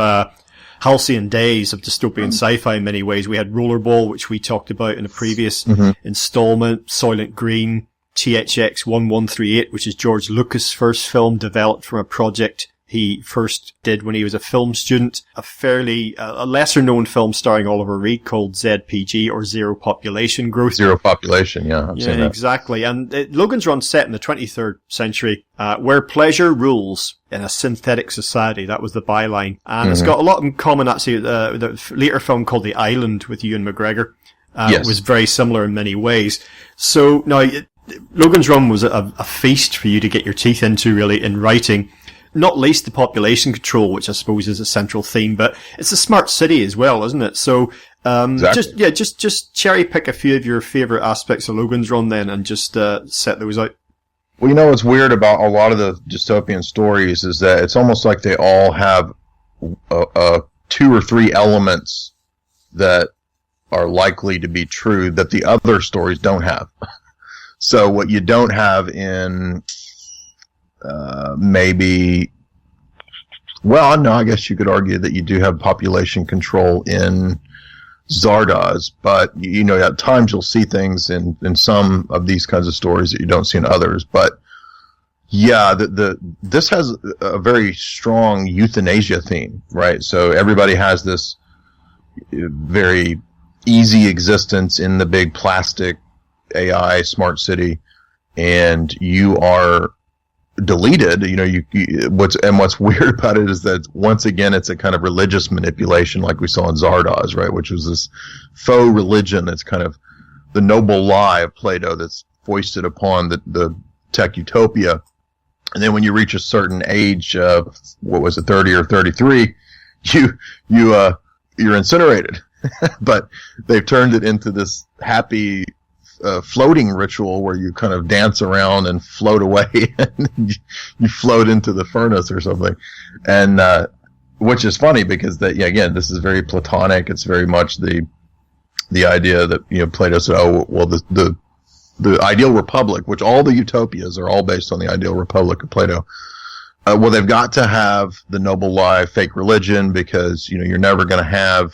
halcyon days of dystopian sci-fi in many ways. We had Rollerball, which we talked about in a previous installment, Soylent Green, THX 1138, which is George Lucas' first film developed from a project he first did when he was a film student. A lesser-known film starring Oliver Reed called ZPG, or Zero Population Growth. Zero Population, yeah. I've seen that. Exactly. And Logan's Run set in the 23rd century, where pleasure rules in a synthetic society. That was the byline. And it's got a lot in common, actually. The later film called The Island with Ewan McGregor was very similar in many ways. So now, Logan's Run was a feast for you to get your teeth into, really, in writing. Not least the population control, which I suppose is a central theme, but it's a smart city as well, isn't it? So Exactly. Just cherry pick a few of your favourite aspects of Logan's run then, and just set those out. Well, you know what's weird about a lot of the dystopian stories is that it's almost like they all have 2 or 3 elements that are likely to be true that the other stories don't have. So what you don't have in maybe, well, no, I guess you could argue that you do have population control in Zardoz, but you know, at times you'll see things in some of these kinds of stories that you don't see in others. But yeah, this has a very strong euthanasia theme, right? So everybody has this very easy existence in the big plastic AI smart city, and you are deleted. You know, what's weird about it is that once again it's a kind of religious manipulation, like we saw in Zardoz, right? Which was this faux religion that's kind of the noble lie of Plato that's foisted upon the tech utopia. And then when you reach a certain age, what was it, 30 or 33, you're incinerated. But they've turned it into this happy floating ritual where you kind of dance around and float away, and you float into the furnace or something. And which is funny because again, this is very Platonic. It's very much the idea that, you know, Plato said, oh, well, the ideal republic, which all the utopias are all based on the ideal republic of Plato. Well, they've got to have the noble lie, fake religion, because, you know, you're never going to have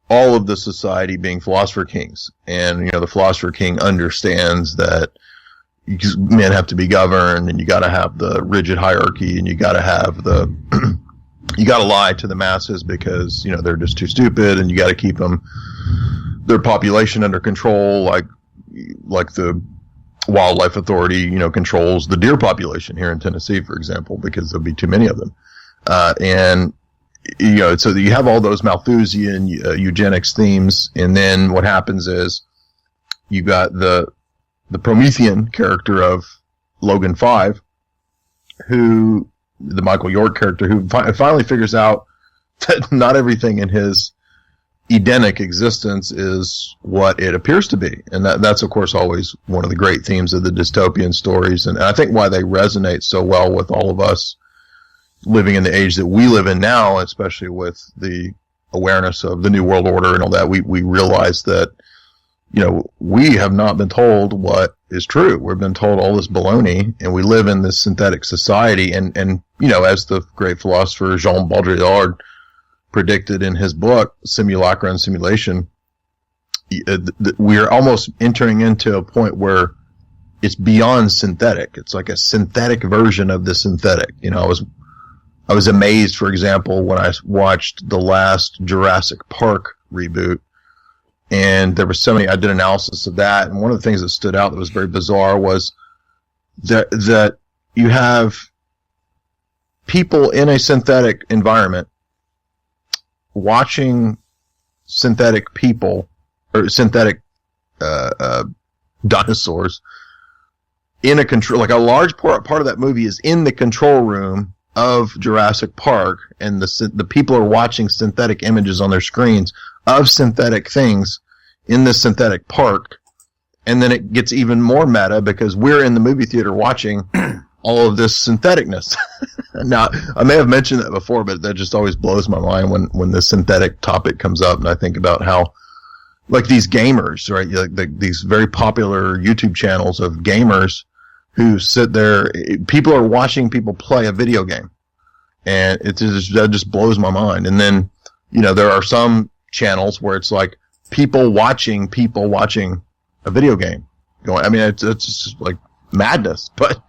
all of the society being philosopher kings. And, you know, the philosopher king understands that men have to be governed, and you got to have the rigid hierarchy, and you got to have you got to lie to the masses because, you know, they're just too stupid, and you got to keep their population under control, like the Wildlife Authority, you know, controls the deer population here in Tennessee, for example, because there'll be too many of them. And, you know, so you have all those Malthusian eugenics themes, and then what happens is you got the Promethean character of Logan 5, who, the Michael York character, who finally figures out that not everything in his Edenic existence is what it appears to be. And that's, of course, always one of the great themes of the dystopian stories, and I think why they resonate so well with all of us living in the age that we live in now, especially with the awareness of the New World Order and all that. We realize that, you know, we have not been told what is true. We've been told all this baloney, and we live in this synthetic society. And you know, as the great philosopher Jean Baudrillard predicted in his book, Simulacra and Simulation, we are almost entering into a point where it's beyond synthetic. It's like a synthetic version of the synthetic. You know, I was amazed, for example, when I watched the last Jurassic Park reboot, and there were so many, I did analysis of that, and one of the things that stood out that was very bizarre was that you have people in a synthetic environment watching synthetic people, or synthetic dinosaurs, in a control, like a large part of that movie is in the control room of Jurassic Park, and the people are watching synthetic images on their screens of synthetic things in this synthetic park. And then it gets even more meta because we're in the movie theater watching all of this syntheticness. Now, I may have mentioned that before, but that just always blows my mind when the synthetic topic comes up, and I think about how, like, these gamers, right? Like these very popular YouTube channels of gamers who sit there, people are watching people play a video game, and that just blows my mind. And then, you know, there are some channels where it's like people watching a video game going. I mean, it's just like madness. But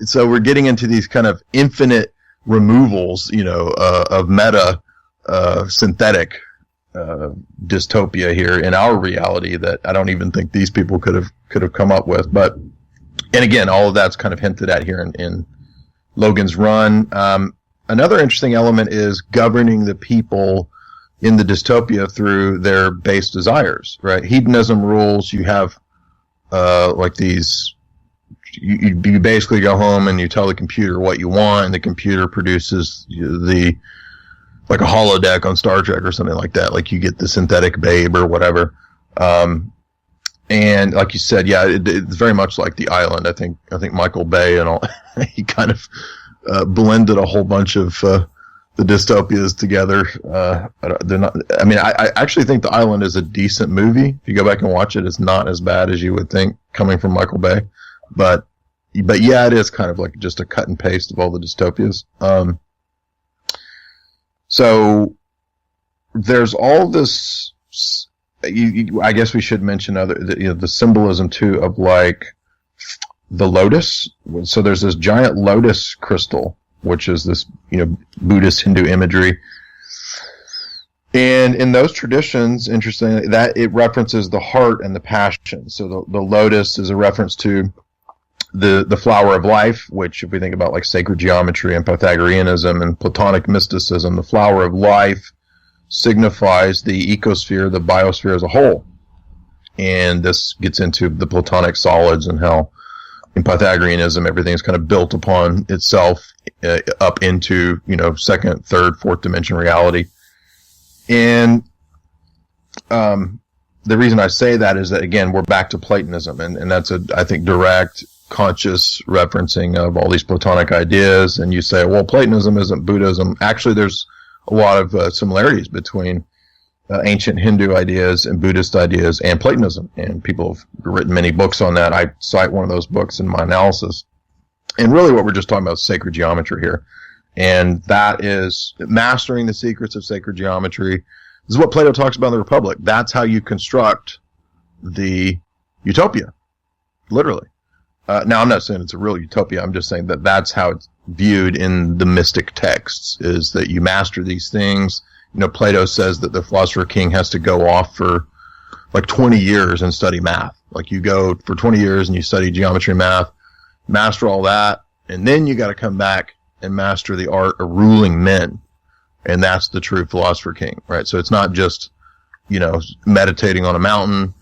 so we're getting into these kind of infinite removals, you know, of meta synthetic dystopia here in our reality that I don't even think these people could have come up with. But, and again, all of that's kind of hinted at here in Logan's run. Another interesting element is governing the people in the dystopia through their base desires, right? Hedonism rules. You have like these. You basically go home and you tell the computer what you want, and the computer produces like a holodeck on Star Trek or something like that. Like you get the synthetic babe or whatever. And like you said, yeah, it's very much like The Island. I think Michael Bay and all, he kind of blended a whole bunch of the dystopias together. They're not. I mean, I actually think The Island is a decent movie. If you go back and watch it, it's not as bad as you would think coming from Michael Bay. But yeah, it is kind of like just a cut and paste of all the dystopias. So there's all this. I guess we should mention the symbolism too of like the lotus. So there's this giant lotus crystal, which is this, Buddhist Hindu imagery. And in those traditions, interestingly, that it references the heart and the passion. So the lotus is a reference to the flower of life, which if we think about like sacred geometry and Pythagoreanism and Platonic mysticism, the flower of life signifies the ecosphere, the biosphere as a whole. And this gets into the Platonic solids and how in Pythagoreanism everything is kind of built upon itself up into, second, third, fourth dimension reality. And the reason I say that is that, again, we're back to Platonism, and that's I think, direct, conscious referencing of all these Platonic ideas. And you say, well, Platonism isn't Buddhism. Actually, there's a lot of similarities between ancient Hindu ideas and Buddhist ideas and Platonism, and people have written many books on that. I cite one of those books in my analysis. And really what we're just talking about is sacred geometry here. And that is mastering the secrets of sacred geometry. This is what Plato talks about in the Republic. That's how you construct the utopia, literally. Now, I'm not saying it's a real utopia. I'm just saying that that's how it's viewed in the mystic texts, is that you master these things. Plato says that the philosopher king has to go off for like 20 years and study math. Like you go for 20 years and you study geometry and math, master all that, and then you got to come back and master the art of ruling men. And that's the true philosopher king, right? So it's not just, meditating on a mountain.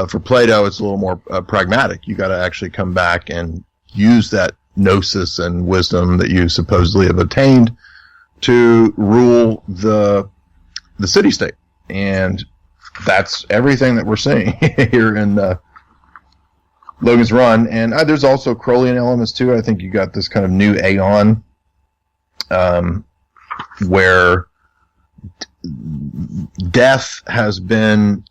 For Plato, it's a little more pragmatic. You got to actually come back and use that gnosis and wisdom that you supposedly have attained to rule the city-state. And that's everything that we're seeing here in Logan's Run. And there's also Crowleyan elements too. I think you got this kind of new aeon where death has been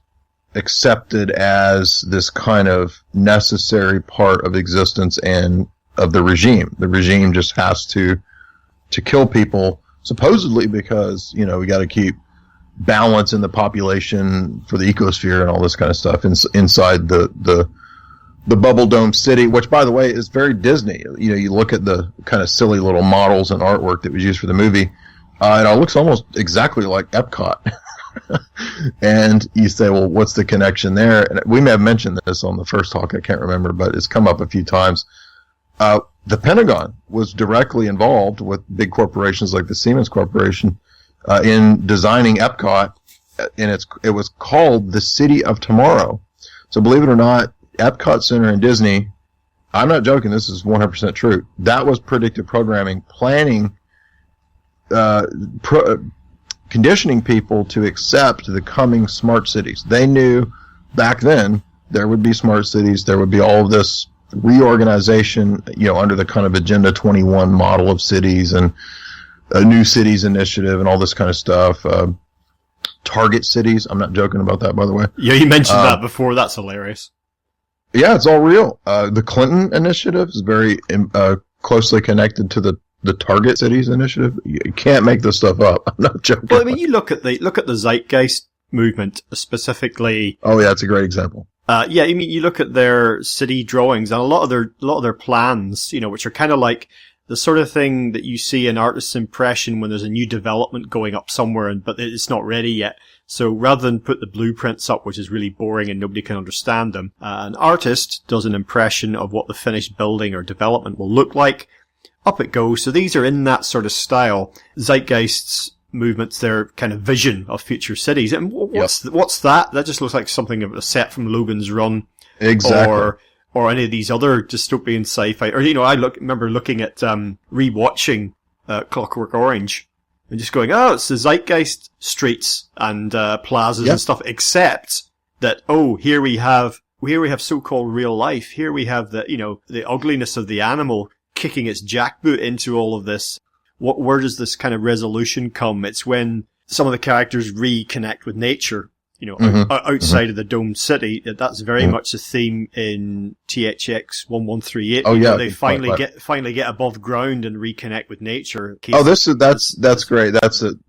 accepted as this kind of necessary part of existence and of the regime. The regime just has to kill people, supposedly because, we got to keep balance in the population for the ecosphere and all this kind of stuff inside the bubble dome city, which, by the way, is very Disney. You look at the kind of silly little models and artwork that was used for the movie, and it looks almost exactly like Epcot. And you say, well, what's the connection there? And we may have mentioned this on the first talk, I can't remember, but it's come up a few times. The Pentagon was directly involved with big corporations like the Siemens Corporation in designing Epcot, and it was called the City of Tomorrow. So believe it or not, Epcot Center in Disney, I'm not joking, this is 100% true. That was predictive programming, planning, conditioning people to accept the coming smart cities. They knew back then there would be smart cities, there would be all of this reorganization, under the kind of Agenda 21 model of cities and a new cities initiative and all this kind of stuff. Target cities. I'm not joking about that, by the way. Yeah, you mentioned that before. That's hilarious. Yeah, it's all real. The Clinton initiative is very closely connected to the Target Cities initiative. You can't make this stuff up. I'm not joking. Well, I mean, you look at the Zeitgeist movement specifically. Oh yeah, it's a great example. Yeah, I mean, you look at their city drawings and a lot of their plans, which are kind of like the sort of thing that you see in artist's impression when there's a new development going up somewhere, but it's not ready yet. So rather than put the blueprints up, which is really boring and nobody can understand them, an artist does an impression of what the finished building or development will look like. Up it goes. So these are in that sort of style. Zeitgeist's movements, their kind of vision of future cities. And what's that? That just looks like something of a set from Logan's Run. Exactly. Or any of these other dystopian sci-fi. Or, I remember looking at, rewatching, Clockwork Orange. and just going, oh, it's the zeitgeist streets and plazas and stuff, except that, here we have so-called real life. Here we have the ugliness of the animal kicking its jackboot into all of this. Where does this kind of resolution come? It's when some of the characters reconnect with nature, outside of the domed city. That's very much a theme in THX 1138. Oh, yeah. They finally get above ground and reconnect with nature. That's great.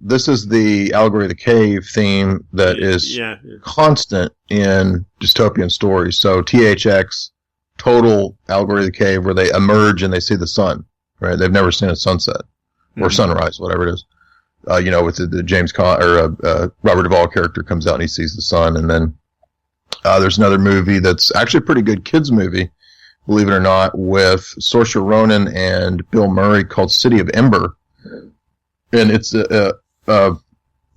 This is the Allegory of the Cave theme that is constant in dystopian stories. So THX, total Allegory of the Cave, where they emerge and they see the sun, right? They've never seen a sunset or sunrise, whatever it is. With the James Robert Duvall character comes out and he sees the sun. And then, there's another movie that's actually a pretty good kids movie, believe it or not, with Saoirse Ronan and Bill Murray, called City of Ember. And it's a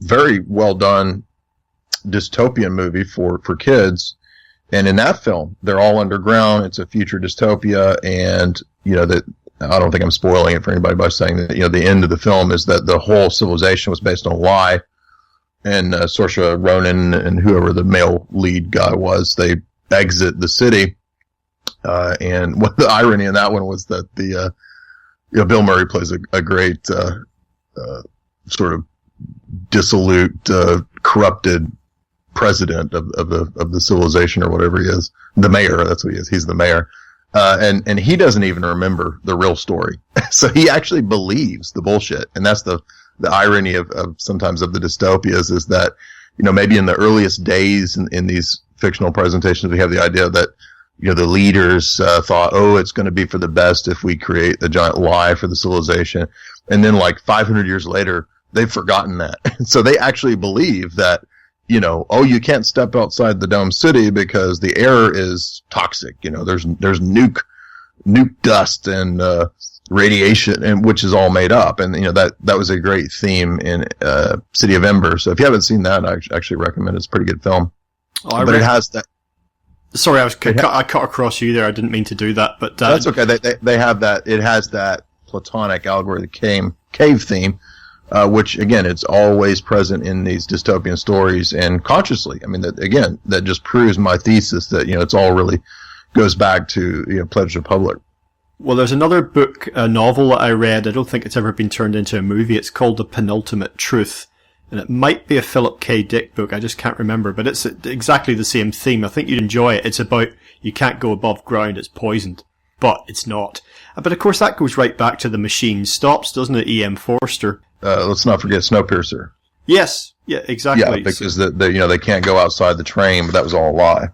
very well done dystopian movie for kids. And in that film, they're all underground. It's a future dystopia, and I don't think I'm spoiling it for anybody by saying that, the end of the film is that the whole civilization was based on a lie. And Saoirse Ronan and whoever the male lead guy was, they exit the city. And what the irony in that one was that Bill Murray plays a great sort of dissolute, corrupted president of the civilization, or whatever he is. The mayor, that's what he is. He's the mayor. And he doesn't even remember the real story. So he actually believes the bullshit. And that's the irony of sometimes of the dystopias, is that, maybe in the earliest days in these fictional presentations, we have the idea that, the leaders, thought, it's going to be for the best if we create a giant lie for the civilization. And then 500 years later, they've forgotten that. So they actually believe that, you can't step outside the dome city because the air is toxic. There's nuke dust and radiation, and which is all made up. And that was a great theme in City of Ember. So if you haven't seen that, I actually recommend it. It's a pretty good film. But it has that. Sorry, I cut across you there. I didn't mean to do that, but that's okay. They have that. It has that Platonic Allegory of the Cave theme. Which again, it's always present in these dystopian stories, and consciously. I mean, that just proves my thesis that it's all really goes back to Pledge Republic. Well, there's another book, a novel that I read. I don't think it's ever been turned into a movie. It's called The Penultimate Truth, and it might be a Philip K. Dick book. I just can't remember, but it's exactly the same theme. I think you'd enjoy it. It's about you can't go above ground. It's poisoned, but it's not. But of course, that goes right back to The Machine Stops, doesn't it? E.M. Forster. Let's not forget Snowpiercer. Yes, yeah, exactly. Yeah, because they can't go outside the train, but that was all a lie.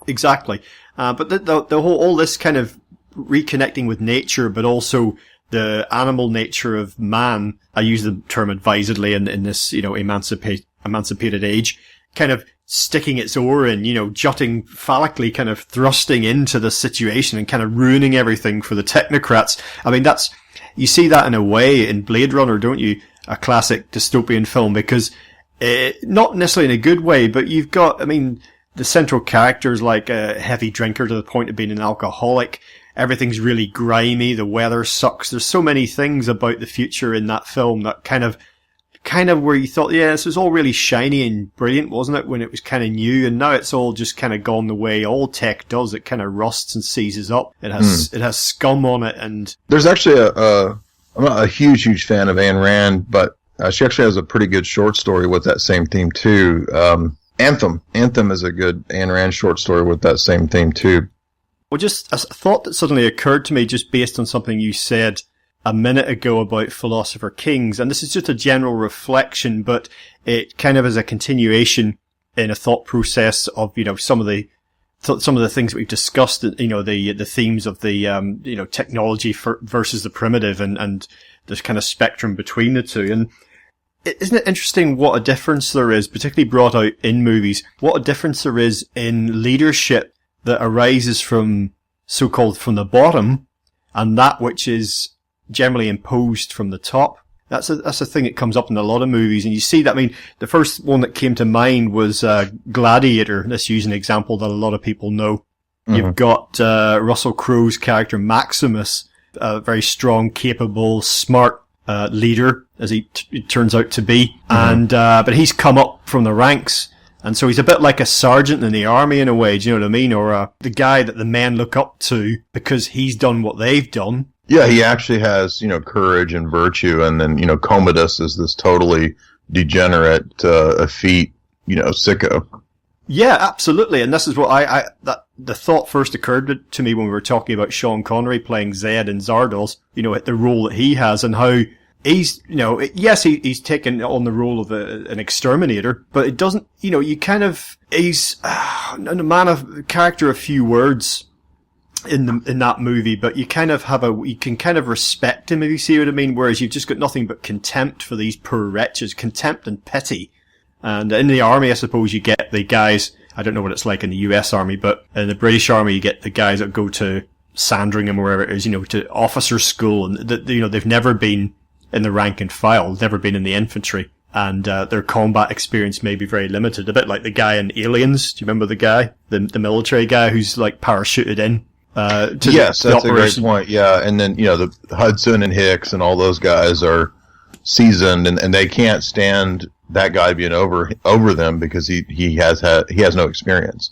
Exactly. But the whole, all this kind of reconnecting with nature, but also the animal nature of man, I use the term advisedly in this, emancipated age, kind of sticking its oar in, jutting phallically, kind of thrusting into the situation and kind of ruining everything for the technocrats. I mean, you see that in a way in Blade Runner, don't you? A classic dystopian film, because not necessarily in a good way, but you've got, the central character's like a heavy drinker to the point of being an alcoholic. Everything's really grimy. The weather sucks. There's so many things about the future in that film that kind of where you thought, this was all really shiny and brilliant, wasn't it, when it was kind of new, and now it's all just kind of gone the way all tech does. It kind of rusts and seizes up. It has scum on it, and there's actually I'm not a huge fan of Ayn Rand, but she actually has a pretty good short story with that same theme too. Anthem is a good Ayn Rand short story with that same theme too. Well, just a thought that suddenly occurred to me just based on something you said a minute ago about Philosopher Kings, and this is just a general reflection, but it kind of is a continuation in a thought process of, some of the things that we've discussed, the themes of the, technology versus the primitive, and this kind of spectrum between the two. And isn't it interesting what a difference there is, particularly brought out in movies, what a difference there is in leadership that arises from so-called from the bottom, and that which is generally imposed from the top. That's a thing that comes up in a lot of movies, and you see that. The first one that came to mind was Gladiator. Let's use an example that a lot of people know. Mm-hmm. You've got Russell Crowe's character Maximus, a very strong, capable, smart leader, as he turns out to be. And, but he's come up from the ranks. And so he's a bit like a sergeant in the army in a way, do you know what I mean? Or the guy that the men look up to because he's done what they've done. Yeah, he actually has, courage and virtue, and then, Commodus is this totally degenerate, effete, sicko. Yeah, absolutely. And this is what the thought first occurred to me when we were talking about Sean Connery playing Zed in Zardoz, the role that he has and how he's, yes, he's taken on the role of an exterminator, but it doesn't, he's a man of character, a few words in that movie, but you can kind of respect him, if you see what I mean, whereas you've just got nothing but contempt for these poor wretches, contempt and pity. And in the army, I suppose you get the guys, I don't know what it's like in the US Army, but in the British Army, you get the guys that go to Sandringham or wherever it is, to officer school, and they've never been in the rank and file, never been in the infantry, and their combat experience may be very limited, a bit like the guy in Aliens. Do you remember the guy, the military guy who's like parachuted in? Yes, that's operation. A great point. Yeah, and then the Hudson and Hicks and all those guys are seasoned, and they can't stand that guy being over them because he has no experience.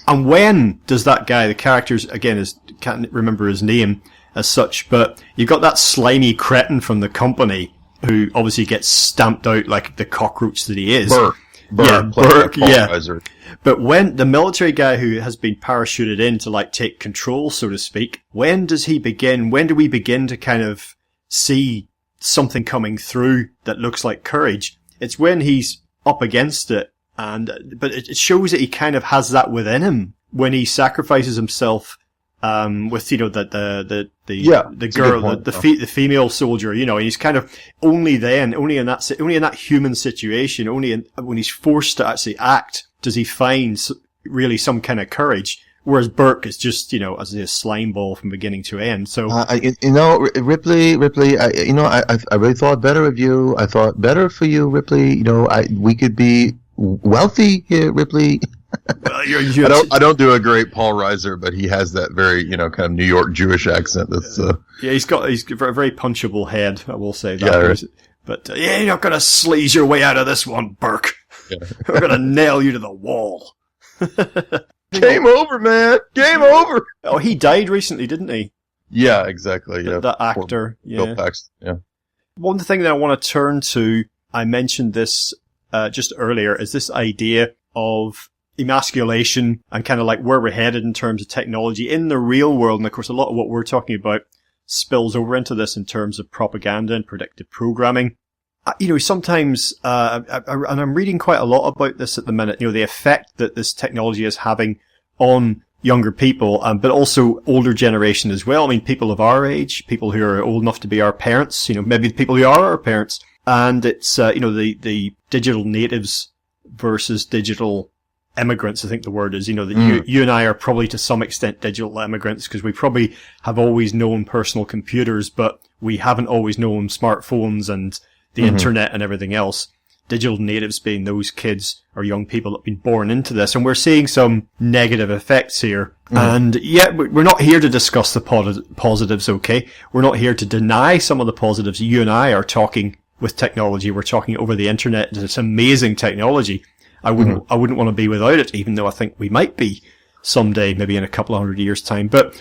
And when does that guy, the characters again can't remember his name as such, but you've got that slimy cretin from the company who obviously gets stamped out like the cockroach that he is. Burke, yeah. But when the military guy who has been parachuted in to like take control, so to speak, when do we begin to kind of see something coming through that looks like courage? It's when he's up against it, but it shows that he kind of has that within him when he sacrifices himself with the girl, the female soldier, and he's kind of only in that human situation, when he's forced to actually act, does he find really some kind of courage. Whereas Burke is just, as a slime ball from beginning to end. So, Ripley, I really thought better of you. I thought better for you, Ripley. We could be wealthy here, Ripley. I don't do a great Paul Reiser, but he has that very, kind of New York Jewish accent. That's yeah, he's got a very punchable head. I will say that. Yeah, right. But you're not gonna sleaze your way out of this one, Burke. Yeah. We're gonna nail you to the wall. Game over, man. Game over. Oh, he died recently, didn't he? Yeah, exactly. Yeah, that actor. Bill Paxton. Yeah. One thing that I want to turn to, I mentioned this just earlier, is this idea of emasculation and kind of like where we're headed in terms of technology in the real world. And of course, a lot of what we're talking about spills over into this in terms of propaganda and predictive programming. Sometimes, and I'm reading quite a lot about this at the minute, the effect that this technology is having on younger people, but also older generation as well. I mean, people of our age, people who are old enough to be our parents, maybe the people who are our parents. And it's, the digital natives versus digital immigrants, I think the word is, that you and I are probably to some extent digital immigrants because we probably have always known personal computers, but we haven't always known smartphones and the internet and everything else. Digital natives being those kids or young people that have been born into this. And we're seeing some negative effects here. And yeah, we're not here to discuss the positives, okay? We're not here to deny some of the positives. You and I are talking with technology. We're talking over the internet. It's amazing technology. I wouldn't want to be without it, even though I think we might be someday, maybe in a couple of 100 years' time. But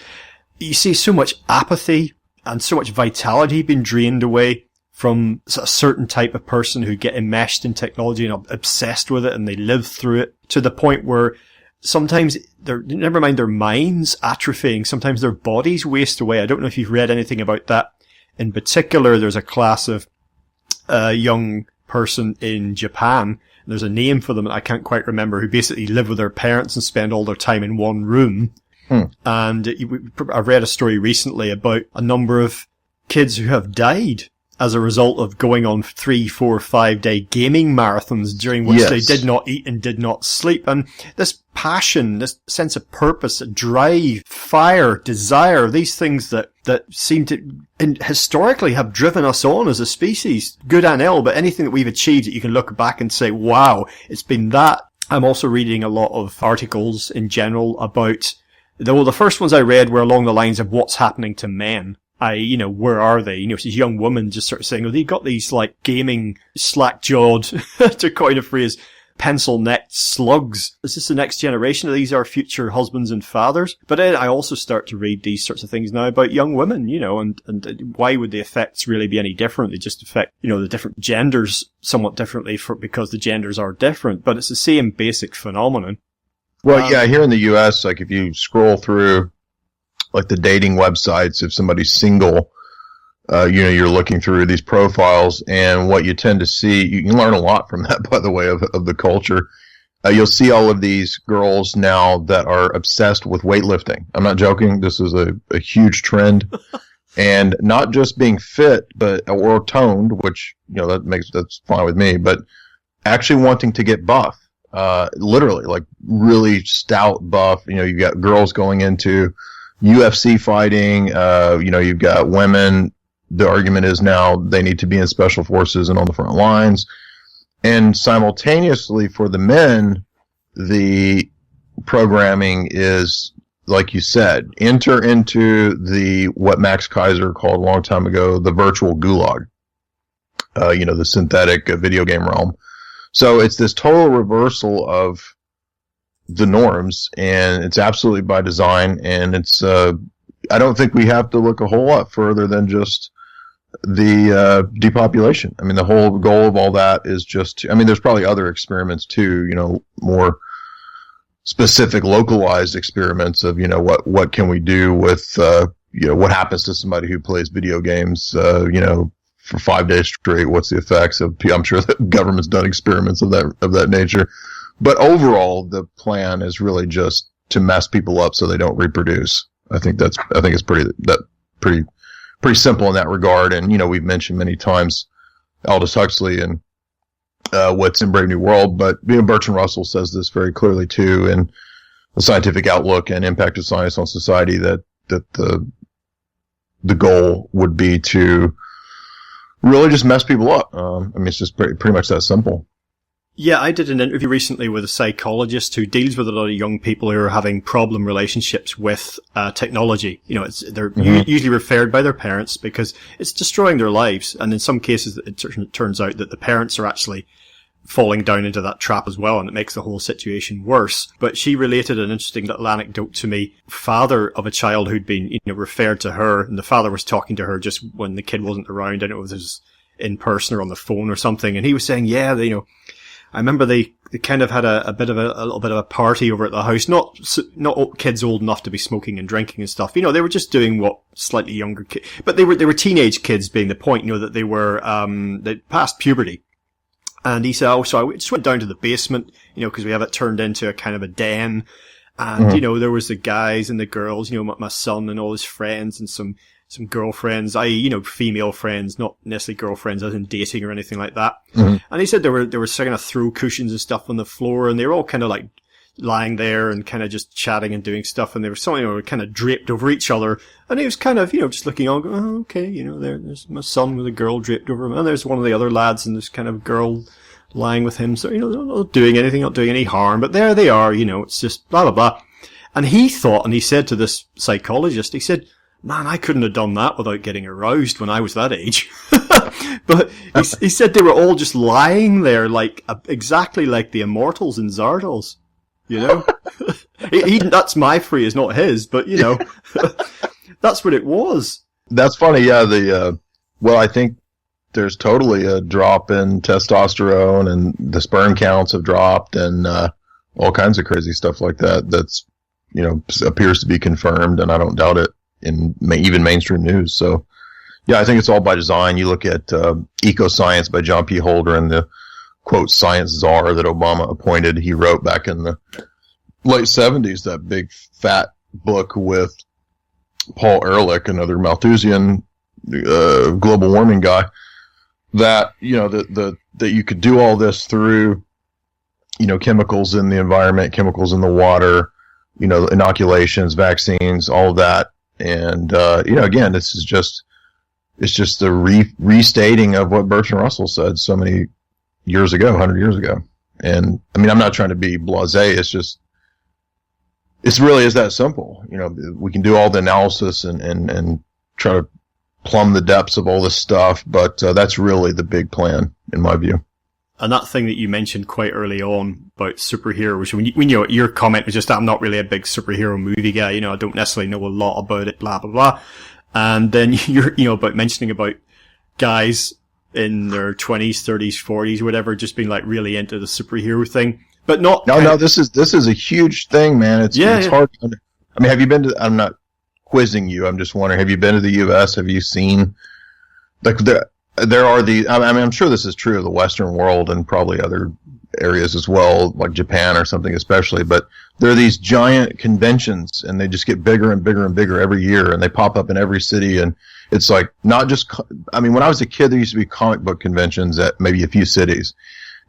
you see so much apathy and so much vitality being drained away from a certain type of person who get enmeshed in technology and obsessed with it, and they live through it to the point where sometimes never mind their minds atrophying, sometimes their bodies waste away. I don't know if you've read anything about that. In particular, there's a class of young person in Japan. There's a name for them that I can't quite remember, who basically live with their parents and spend all their time in one room. And I read a story recently about a number of kids who have died as a result of going on 3, 4, 5 day gaming marathons during which they did not eat and did not sleep. And this passion, this sense of purpose, drive, fire, desire, these things that seem to historically have driven us on as a species, good and ill, but anything that we've achieved that you can look back and say, wow, it's been that. I'm also reading a lot of articles in general about, the first ones I read were along the lines of what's happening to men. where are they? It's this young woman just sort of saying, they got these, like, gaming, slack-jawed, to coin a phrase, pencil-necked slugs. Is this the next generation? Are these our future husbands and fathers? But then I also start to read these sorts of things now about young women, and why would the effects really be any different? They just affect, the different genders somewhat differently because the genders are different, but it's the same basic phenomenon. Well, yeah, here in the U.S., like, if you scroll through, like, the dating websites, if somebody's single, you're looking through these profiles, and what you tend to see, you can learn a lot from that, by the way, of the culture. You'll see all of these girls now that are obsessed with weightlifting. I'm not joking. This is a huge trend. And not just being fit, or toned, which, that's fine with me, but actually wanting to get buff. Literally, like, really stout buff. You've got girls going into UFC fighting, you've got women. The argument is now they need to be in special forces and on the front lines. And simultaneously for the men, the programming is, like you said, enter into what Max Kaiser called a long time ago, the virtual gulag, the synthetic video game realm. So it's this total reversal of the norms, and it's absolutely by design, and it's, I don't think we have to look a whole lot further than just the depopulation. I mean, the whole goal of all that is just, there's probably other experiments too, more specific, localized experiments of, what can we do with, what happens to somebody who plays video games, for 5 days straight, what's the effects of, I'm sure the government's done experiments of that nature. But overall, the plan is really just to mess people up so they don't reproduce. I think it's pretty simple in that regard. And, we've mentioned many times Aldous Huxley and, what's in Brave New World, but, Bertrand Russell says this very clearly too, in The Scientific Outlook and Impact of Science on Society, that the goal would be to really just mess people up. It's just pretty much that simple. Yeah, I did an interview recently with a psychologist who deals with a lot of young people who are having problem relationships with technology. They're usually referred by their parents because it's destroying their lives. And in some cases, it turns out that the parents are actually falling down into that trap as well, and it makes the whole situation worse. But she related an interesting little anecdote to me. Father of a child who'd been, referred to her, and the father was talking to her just when the kid wasn't around, and it was in person or on the phone or something. And he was saying, I remember they kind of had a little bit of a party over at the house. Not kids old enough to be smoking and drinking and stuff. They were just doing what slightly younger kids, but they were teenage kids being the point, that they were, they passed puberty. And he said, so I just went down to the basement, cause we have it turned into a kind of a den. And, there was the guys and the girls, my son and all his friends and some girlfriends, female friends, not necessarily girlfriends as in dating or anything like that. Mm-hmm. And he said there were kind of throw cushions and stuff on the floor, and they were all kind of like lying there and kind of just chatting and doing stuff, and they were kind of draped over each other. And he was kind of, just looking on, going, oh, okay, there's my son with a girl draped over him, and there's one of the other lads and this kind of girl lying with him. So, not doing anything, not doing any harm, but there they are, it's just blah, blah, blah. And he thought, and he said to this psychologist, he said, man, I couldn't have done that without getting aroused when I was that age. But he said they were all just lying there, exactly like the Immortals in Zardoz. That's my phrase, not his, but that's what it was. That's funny. Yeah. I think there's totally a drop in testosterone, and the sperm counts have dropped, and all kinds of crazy stuff like that. That's appears to be confirmed, and I don't doubt it in even mainstream news. So, yeah, I think it's all by design. You look at Eco Science by John P. Holder and the quote science czar that Obama appointed. He wrote back in the late 70s that big fat book with Paul Ehrlich, another Malthusian global warming guy, that that you could do all this through chemicals in the environment, chemicals in the water, inoculations, vaccines, all of that. And again, it's just the restating of what Bertrand Russell said so many years ago, 100 years ago. And I'm not trying to be blasé. It's really is that simple. We can do all the analysis and try to plumb the depths of all this stuff, but that's really the big plan, in my view. And that thing that you mentioned quite early on about superheroes, when your comment was just, I'm not really a big superhero movie guy, I don't necessarily know a lot about it, blah, blah, blah. And then you're, about mentioning about guys in their 20s, 30s, 40s, whatever, just being like really into the superhero thing. But not... No, this is a huge thing, man. It's hard to... I mean, have you been to... I'm not quizzing you, I'm just wondering, have you been to the U.S.? Have you seen... Like, there are the... I mean, I'm sure this is true of the Western world and probably other areas as well, like Japan or something especially, but there are these giant conventions, and they just get bigger and bigger and bigger every year, and they pop up in every city, and it's like, not just... I mean, when I was a kid, there used to be comic book conventions at maybe a few cities.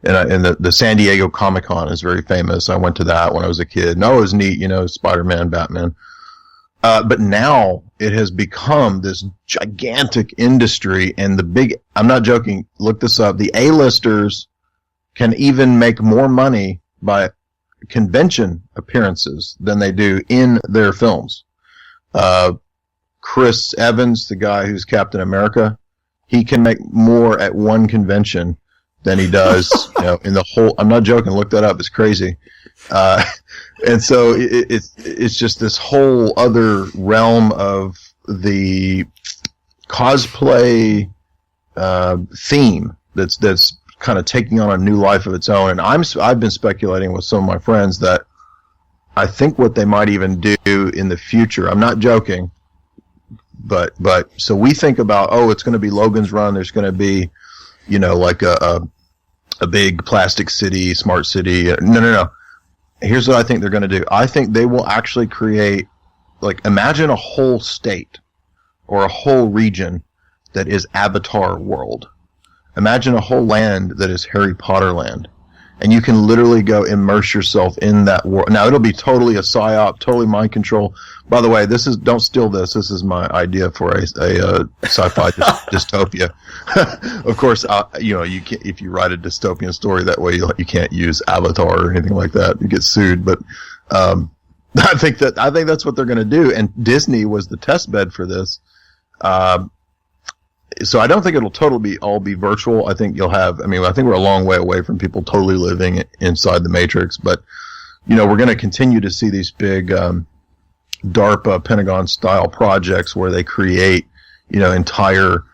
And the San Diego Comic-Con is very famous. I went to that when I was a kid. No, it was neat, Spider-Man, Batman. But now it has become this gigantic industry, and I'm not joking, look this up, the A-listers can even make more money by convention appearances than they do in their films. Chris Evans, the guy who's Captain America, he can make more at one convention than he does, in the whole. I'm not joking. Look that up. It's crazy. And so it's just this whole other realm of the cosplay theme that's kind of taking on a new life of its own. And I've been speculating with some of my friends that I think what they might even do in the future. I'm not joking, but so we think about, it's going to be Logan's Run. There's going to be, like a big plastic city, smart city. No. Here's what I think they're going to do. I think they will actually create, like, imagine a whole state or a whole region that is Avatar world. Imagine a whole land that is Harry Potter land. And you can literally go immerse yourself in that world. Now, it'll be totally a psyop, totally mind control. By the way, don't steal this. This is my idea for a sci-fi dystopia. Of course, you can't, if you write a dystopian story that way, you can't use Avatar or anything like that. You get sued. But, I think that's what they're going to do. And Disney was the test bed for this. So I don't think it'll totally all be virtual. I think I think we're a long way away from people totally living inside the Matrix, but, we're going to continue to see these big, DARPA, Pentagon style projects where they create, entire,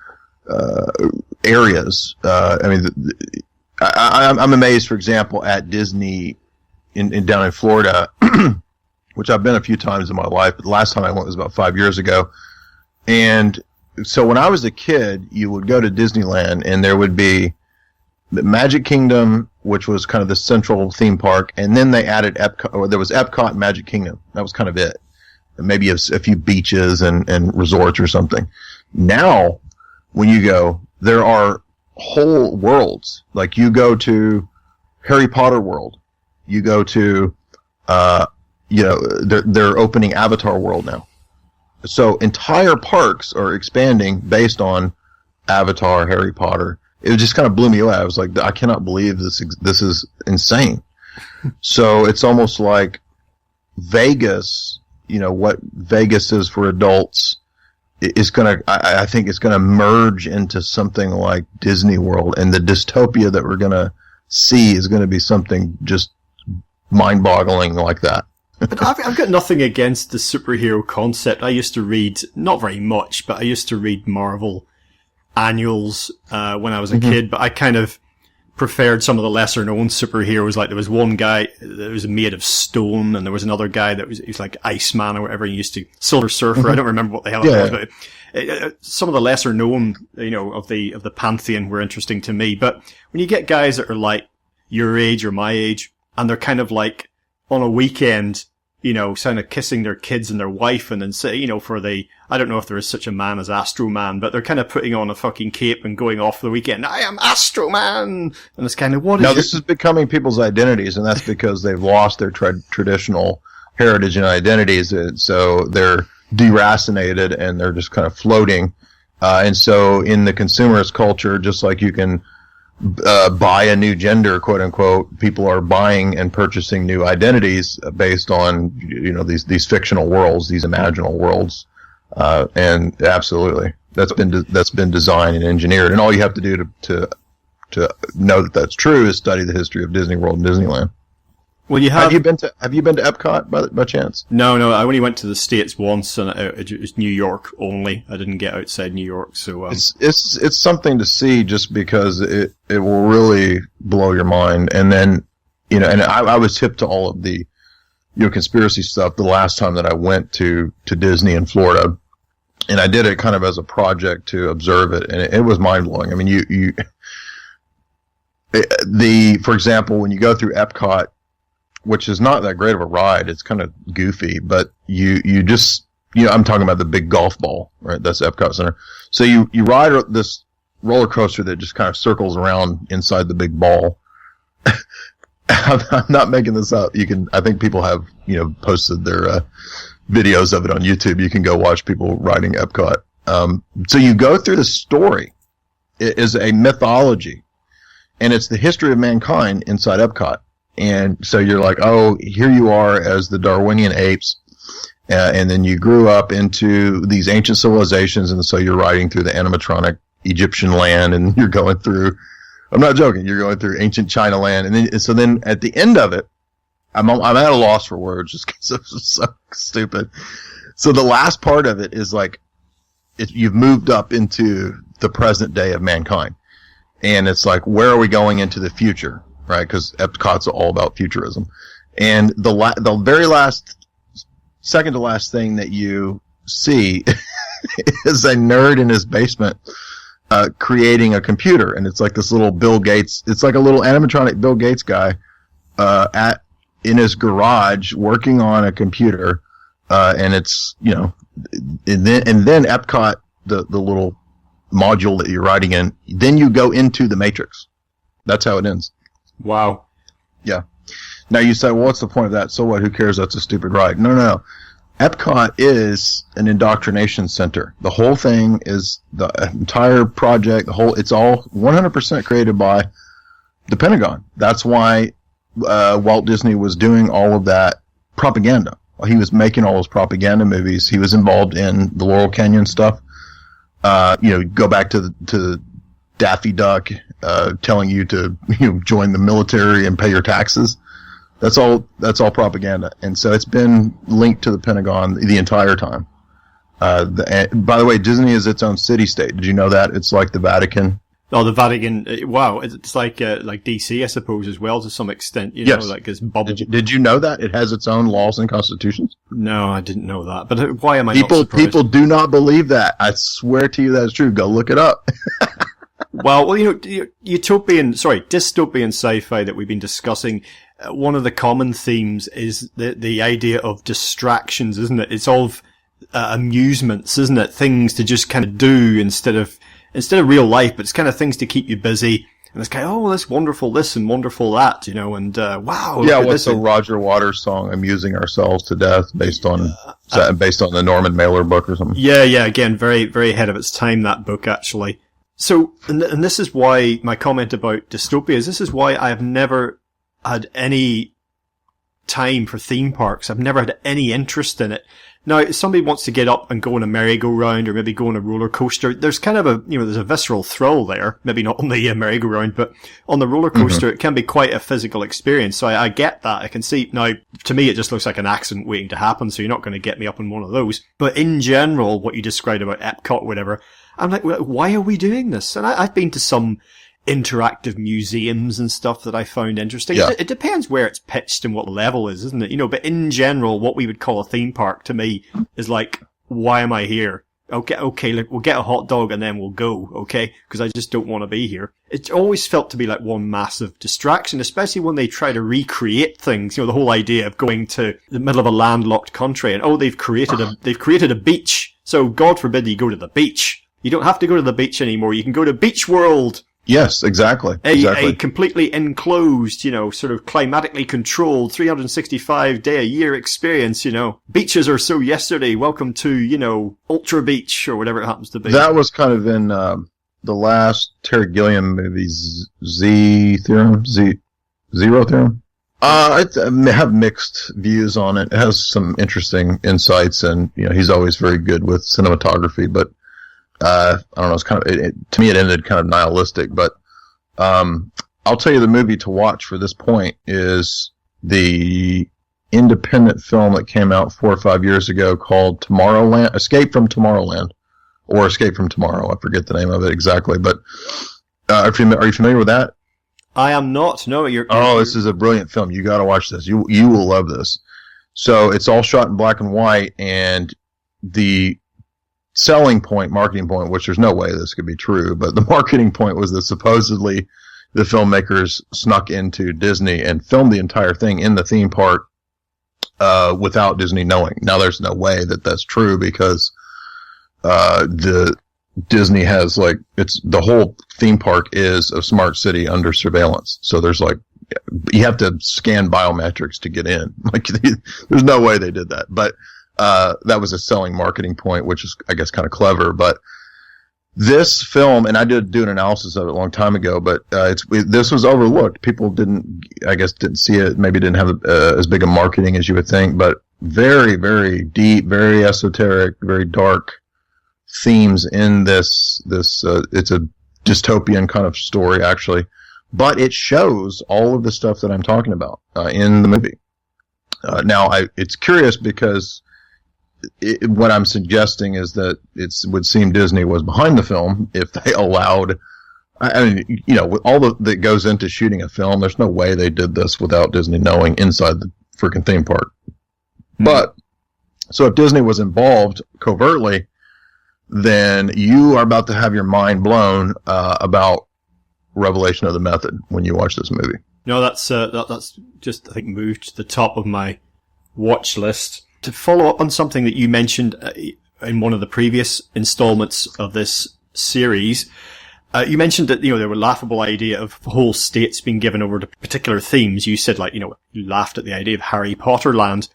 areas. I'm amazed, for example, at Disney down in Florida, which I've been a few times in my life, but the last time I went was about 5 years ago. And so when I was a kid, you would go to Disneyland, and there would be the Magic Kingdom, which was kind of the central theme park, and then they added Epcot, or there was Epcot and Magic Kingdom. That was kind of it. And maybe a few beaches and resorts or something. Now, when you go, there are whole worlds. Like, you go to Harry Potter World. You go to, they're opening Avatar World now. So entire parks are expanding based on Avatar, Harry Potter. It just kind of blew me away. I was like, I cannot believe this is insane. So it's almost like Vegas, what Vegas is for adults is I think it's gonna merge into something like Disney World, and the dystopia that we're gonna see is gonna be something just mind-boggling like that. But I've got nothing against the superhero concept. I used to read, not very much, but I used to read Marvel annuals when I was a kid, but I kind of preferred some of the lesser known superheroes. Like, there was one guy that was made of stone, and there was another guy that was like Iceman or whatever. He used to Silver Surfer. I don't remember what the hell it was, but some of the lesser known, of the pantheon were interesting to me. But when you get guys that are like your age or my age, and they're kind of like on a weekend, kind of kissing their kids and their wife, and then say, I don't know if there is such a man as Astro Man, but they're kind of putting on a fucking cape and going off for the weekend. I am Astro Man! And it's kind of, this is becoming people's identities, and that's because they've lost their traditional heritage and identities, and so they're deracinated, and they're just kind of floating. And so in the consumerist culture, just like you can buy a new gender, quote unquote, people are buying and purchasing new identities based on these fictional worlds, these imaginal worlds, and absolutely, that's been designed and engineered, and all you have to do to know that that's true is study the history of Disney World and Disneyland. Well, have you been to Epcot by chance? No, I only went to the States once, and it was New York only. I didn't get outside New York, so it's something to see just because it will really blow your mind. And then, and I was hip to all of the conspiracy stuff the last time that I went to Disney in Florida, and I did it kind of as a project to observe it, and it was mind blowing. I mean, for example, when you go through Epcot, which is not that great of a ride. It's kind of goofy, but you just, I'm talking about the big golf ball, right? That's Epcot Center. So you ride this roller coaster that just kind of circles around inside the big ball. I'm not making this up. I think people have, posted their, videos of it on YouTube. You can go watch people riding Epcot. So you go through the story. It is a mythology, and it's the history of mankind inside Epcot. And so you're like, oh, here you are as the Darwinian apes, and then you grew up into these ancient civilizations, and so you're riding through the animatronic Egyptian land, and you're going through, I'm not joking, you're going through ancient China land, and then at the end of it, I'm at a loss for words just because it's so stupid. So the last part of it is like, you've moved up into the present day of mankind, and it's like, where are we going into the future? Right, because Epcot's all about futurism, and the very last, second to last thing that you see is a nerd in his basement creating a computer, and it's like this little Bill Gates. It's like a little animatronic Bill Gates guy in his garage working on a computer, and it's and then Epcot, the little module that you're riding in, then you go into the Matrix. That's how it ends. Wow. Yeah. Now you say, well, what's the point of that? So what? Who cares? That's a stupid ride. No. Epcot is an indoctrination center. The whole thing is the entire project. It's all 100% created by the Pentagon. That's why Walt Disney was doing all of that propaganda. He was making all those propaganda movies. He was involved in the Laurel Canyon stuff. Go back to Daffy Duck telling you to join the military and pay your taxes. That's all propaganda, and so it's been linked to the Pentagon the entire time. By the way, Disney is its own city-state. Did you know that? It's like the Vatican. Oh, the Vatican! Wow, it's like DC, I suppose, as well to some extent. Yes. Like this bubble. Did you know that it has its own laws and constitutions? No, I didn't know that. But why am I not surprised? People do not believe that. I swear to you, that is true. Go look it up. Well, dystopian sci-fi that we've been discussing, one of the common themes is the idea of distractions, isn't it? It's of amusements, isn't it? Things to just kind of do instead of real life, but it's kind of things to keep you busy. And it's kind of, oh, that's wonderful this and wonderful that, and wow. Yeah, what's the Roger Waters song, Amusing Ourselves to Death, based on the Norman Mailer book or something? Yeah, again, very, very ahead of its time, that book, actually. So, and this is why my comment about dystopia is, this is why I have never had any time for theme parks. I've never had any interest in it. Now, if somebody wants to get up and go on a merry-go-round or maybe go on a roller coaster, there's kind of there's a visceral thrill there. Maybe not on the merry-go-round, but on the roller coaster, It can be quite a physical experience. So I get that. I can see. Now, to me, it just looks like an accident waiting to happen, so you're not going to get me up on one of those. But in general, what you described about Epcot or whatever, I'm like, well, why are we doing this? And I've been to some interactive museums and stuff that I found interesting. Yeah. It depends where it's pitched and what level is, isn't it? But in general, what we would call a theme park to me is like, why am I here? Okay, look, we'll get a hot dog and then we'll go, okay? Because I just don't want to be here. It always felt to be like one massive distraction, especially when they try to recreate things. The whole idea of going to the middle of a landlocked country and, they've created a beach. So God forbid you go to the beach. You don't have to go to the beach anymore. You can go to Beach World. Yes, exactly. A completely enclosed, sort of climatically controlled 365-day-a-year experience, Beaches are so yesterday. Welcome to, Ultra Beach or whatever it happens to be. That was kind of in the last Terry Gilliam movie, Zero Theorem. I have mixed views on it. It has some interesting insights, and he's always very good with cinematography. But I don't know, it's kind of, to me it ended kind of nihilistic, but I'll tell you the movie to watch for this point is the independent film that came out 4 or 5 years ago called Escape from Tomorrowland, or Escape from Tomorrow. I forget the name of it exactly, but are you familiar with that? I am not. No, this is a brilliant film. You got to watch this. You will love this. So it's all shot in black and white, and the selling point, marketing point, which there's no way this could be true, but the marketing point was that supposedly the filmmakers snuck into Disney and filmed the entire thing in the theme park without Disney knowing. Now, there's no way that that's true because the Disney has the whole theme park is a smart city under surveillance. So there's you have to scan biometrics to get in. There's no way they did that. But that was a selling marketing point, which is, I guess, kind of clever. But this film, and I did do an analysis of it a long time ago, but this was overlooked. People didn't see it. Maybe didn't have as big a marketing as you would think. But very, very deep, very esoteric, very dark themes in this. It's a dystopian kind of story, actually. But it shows all of the stuff that I'm talking about in the movie. Now, it's curious because what I'm suggesting is that it would seem Disney was behind the film if they allowed. I mean, with all that goes into shooting a film, there's no way they did this without Disney knowing inside the freaking theme park. Mm-hmm. But so if Disney was involved covertly, then you are about to have your mind blown about revelation of the method when you watch this movie. No, that's just, I think, moved to the top of my watch list. To follow up on something that you mentioned in one of the previous installments of this series, you mentioned that, there were laughable idea of whole states being given over to particular themes. You said, you laughed at the idea of Harry Potter land.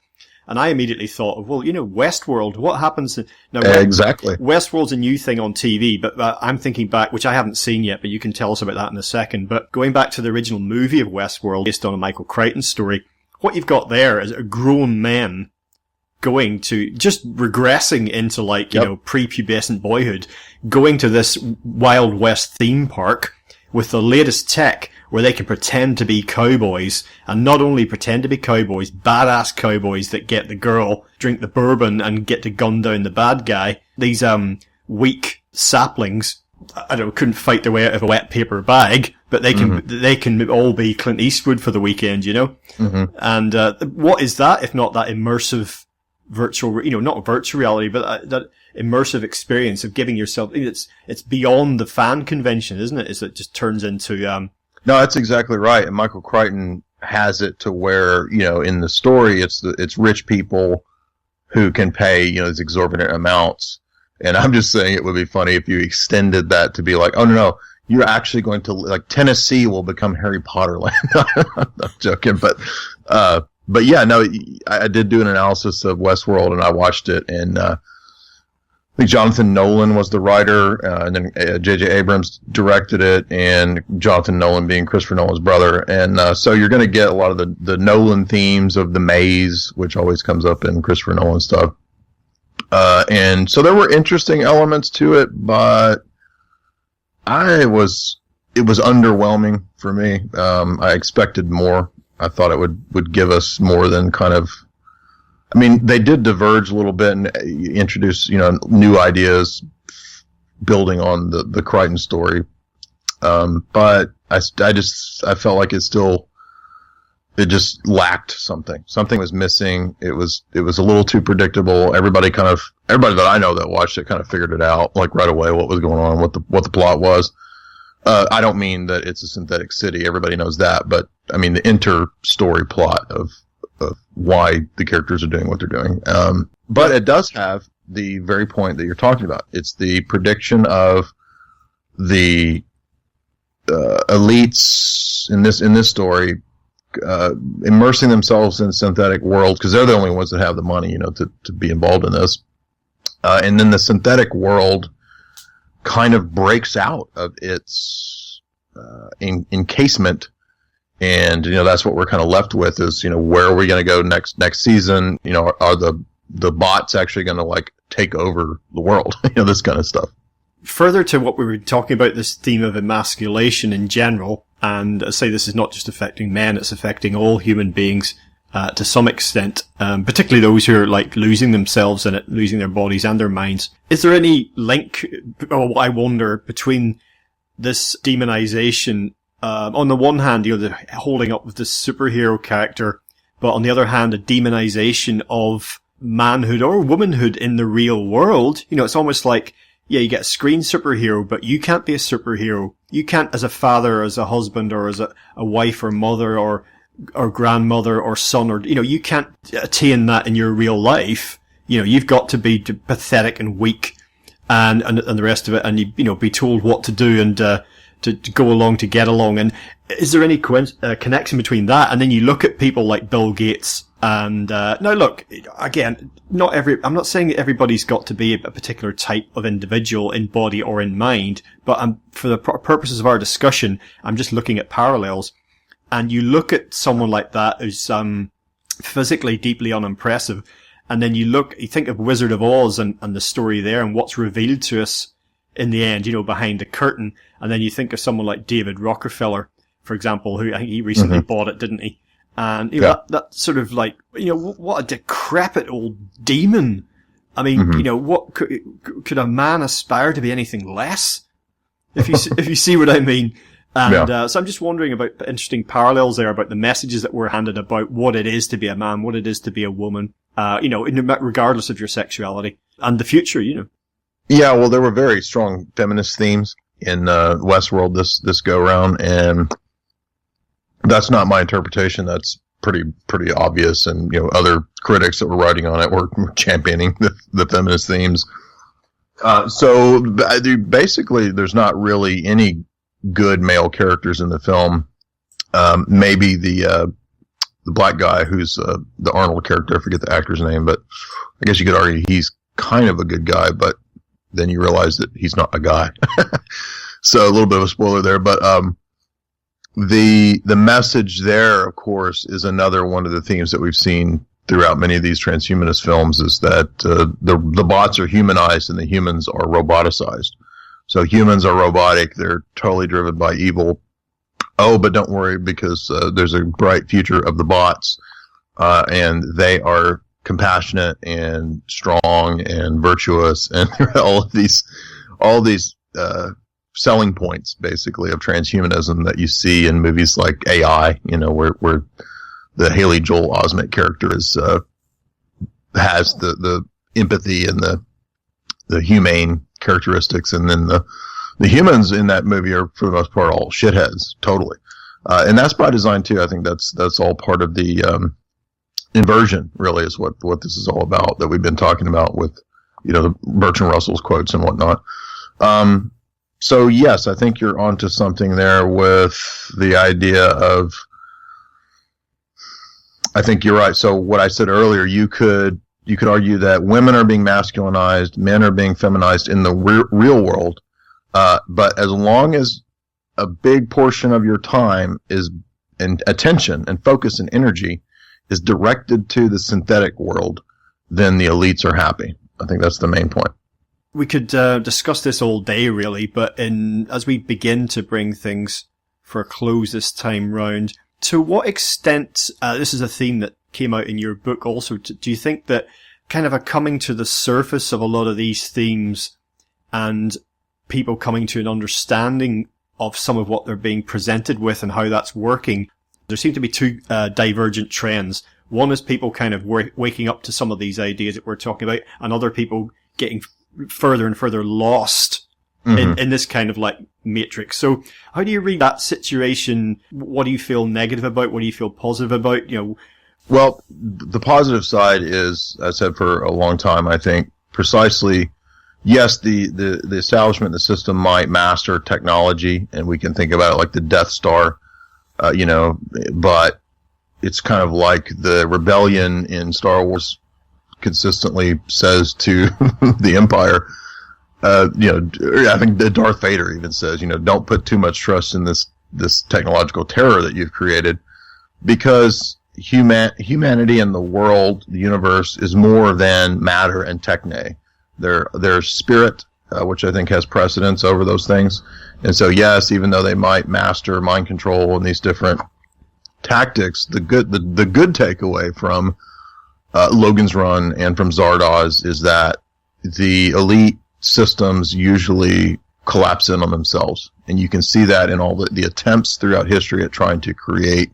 And I immediately thought of, Westworld, what happens? Now, exactly. Westworld's a new thing on TV, but I'm thinking back, which I haven't seen yet, but you can tell us about that in a second. But going back to the original movie of Westworld, based on a Michael Crichton story, what you've got there is a grown men going to, just regressing into prepubescent boyhood, going to this Wild West theme park with the latest tech where they can pretend to be cowboys, and not only pretend to be cowboys, badass cowboys that get the girl, drink the bourbon, and get to gun down the bad guy. These, weak saplings, couldn't fight their way out of a wet paper bag, but they can all be Clint Eastwood for the weekend, Mm-hmm. And, what is that if not that immersive virtual, not virtual reality, but that immersive experience of giving yourself, it's beyond the fan convention, isn't it? It just turns into, No, that's exactly right. And Michael Crichton has it to where, in the story, it's rich people who can pay, these exorbitant amounts. And I'm just saying it would be funny if you extended that to be like, oh, no, you're actually going to, Tennessee will become Harry Potter land. I'm joking, but yeah, no, I did do an analysis of Westworld and I watched it, and I think Jonathan Nolan was the writer, and then J.J. Abrams directed it, and Jonathan Nolan being Christopher Nolan's brother. And so you're going to get a lot of the Nolan themes of the maze, which always comes up in Christopher Nolan stuff. And so there were interesting elements to it, but it was underwhelming for me. I expected more. I thought it would give us more than kind of, I mean, they did diverge a little bit and introduce, new ideas building on the Crichton story. But I felt like it just lacked something. Something was missing. It was a little too predictable. Everybody that I know that watched it kind of figured it out, right away, what was going on, what the plot was. I don't mean that it's a synthetic city. Everybody knows that, but I mean the inter-story plot of why the characters are doing what they're doing. But it does have the very point that you're talking about. It's the prediction of the elites in this story immersing themselves in synthetic worlds because they're the only ones that have the money, to be involved in this. And then the synthetic world kind of breaks out of its encasement, and that's what we're kind of left with is where are we going to go next season? Are the bots actually going to take over the world? This kind of stuff. further to what we were talking about, this theme of emasculation in general, and I say this is not just affecting men, it's affecting all human beings, to some extent, particularly those who are like losing themselves in it, losing their bodies and their minds. Is there any link, or I wonder, between this demonization, on the one hand, the holding up with this superhero character, but on the other hand, a demonization of manhood or womanhood in the real world? It's almost like, yeah, you get a screen superhero, but you can't be a superhero. You can't, as a father, or as a husband, or as a wife or mother or grandmother or son, or, you can't attain that in your real life. You've got to be pathetic and weak and the rest of it, and be told what to do and, to go along, to get along. And is there any connection between that? And then you look at people like Bill Gates, and now look, again, I'm not saying that everybody's got to be a particular type of individual in body or in mind, but for the purposes of our discussion, I'm just looking at parallels. And you look at someone like that who's physically deeply unimpressive, and then you think of Wizard of Oz and the story there and what's revealed to us in the end, behind the curtain. And then you think of someone like David Rockefeller, for example, who I think he recently bought it, didn't he? And that sort of like, what a decrepit old demon. I mean, what could a man aspire to be anything less? If you see what I mean. And so I'm just wondering about interesting parallels there about the messages that were handed about what it is to be a man, what it is to be a woman, regardless of your sexuality, and the future, Yeah, well, there were very strong feminist themes in Westworld this go around, and that's not my interpretation. That's pretty obvious, and other critics that were writing on it were championing the feminist themes. So basically, there's not really any good male characters in the film. Maybe the black guy who's the Arnold character. I forget the actor's name, but I guess you could argue he's kind of a good guy, but then you realize that he's not a guy. So a little bit of a spoiler there, but the message there, of course, is another one of the themes that we've seen throughout many of these transhumanist films, is that the bots are humanized and the humans are roboticized. So humans are robotic; they're totally driven by evil. Oh, but don't worry, because there's a bright future of the bots, and they are compassionate and strong and virtuous, and all these selling points, basically, of transhumanism that you see in movies like AI, where the Haley Joel Osment character has the empathy and the humane characteristics, and then the humans in that movie are, for the most part, all shitheads, totally. And that's by design too. I think that's all part of the inversion, really, is what this is all about, that we've been talking about with, the Bertrand Russell's quotes and whatnot. So yes, I think you're onto something there with the idea of, I think you're right. So what I said earlier, you could argue that women are being masculinized, men are being feminized in the real world. But as long as a big portion of your time and attention and focus and energy is directed to the synthetic world, then the elites are happy. I think that's the main point. We could discuss this all day, really, but as we begin to bring things for a close this time round, to what extent, this is a theme that came out in your book also, do you think that kind of a coming to the surface of a lot of these themes and people coming to an understanding of some of what they're being presented with and how that's working, there seem to be two divergent trends. One is people kind of waking up to some of these ideas that we're talking about, and other people getting further and further lost in this kind of like matrix. So how do you read that situation? What do you feel negative about? What do you feel positive about? Well, the positive side is, I said for a long time, I think precisely, yes, the establishment, the system might master technology, and we can think about it like the Death Star, but it's kind of like the rebellion in Star Wars consistently says to the Empire, I think Darth Vader even says, don't put too much trust in this technological terror that you've created, because humanity and the world, the universe, is more than matter and techne. There's spirit which I think has precedence over those things. And so, yes, even though they might master mind control and these different tactics, the good takeaway from Logan's Run and from Zardoz is that the elite systems usually collapse in on themselves. And you can see that in all the attempts throughout history at trying to create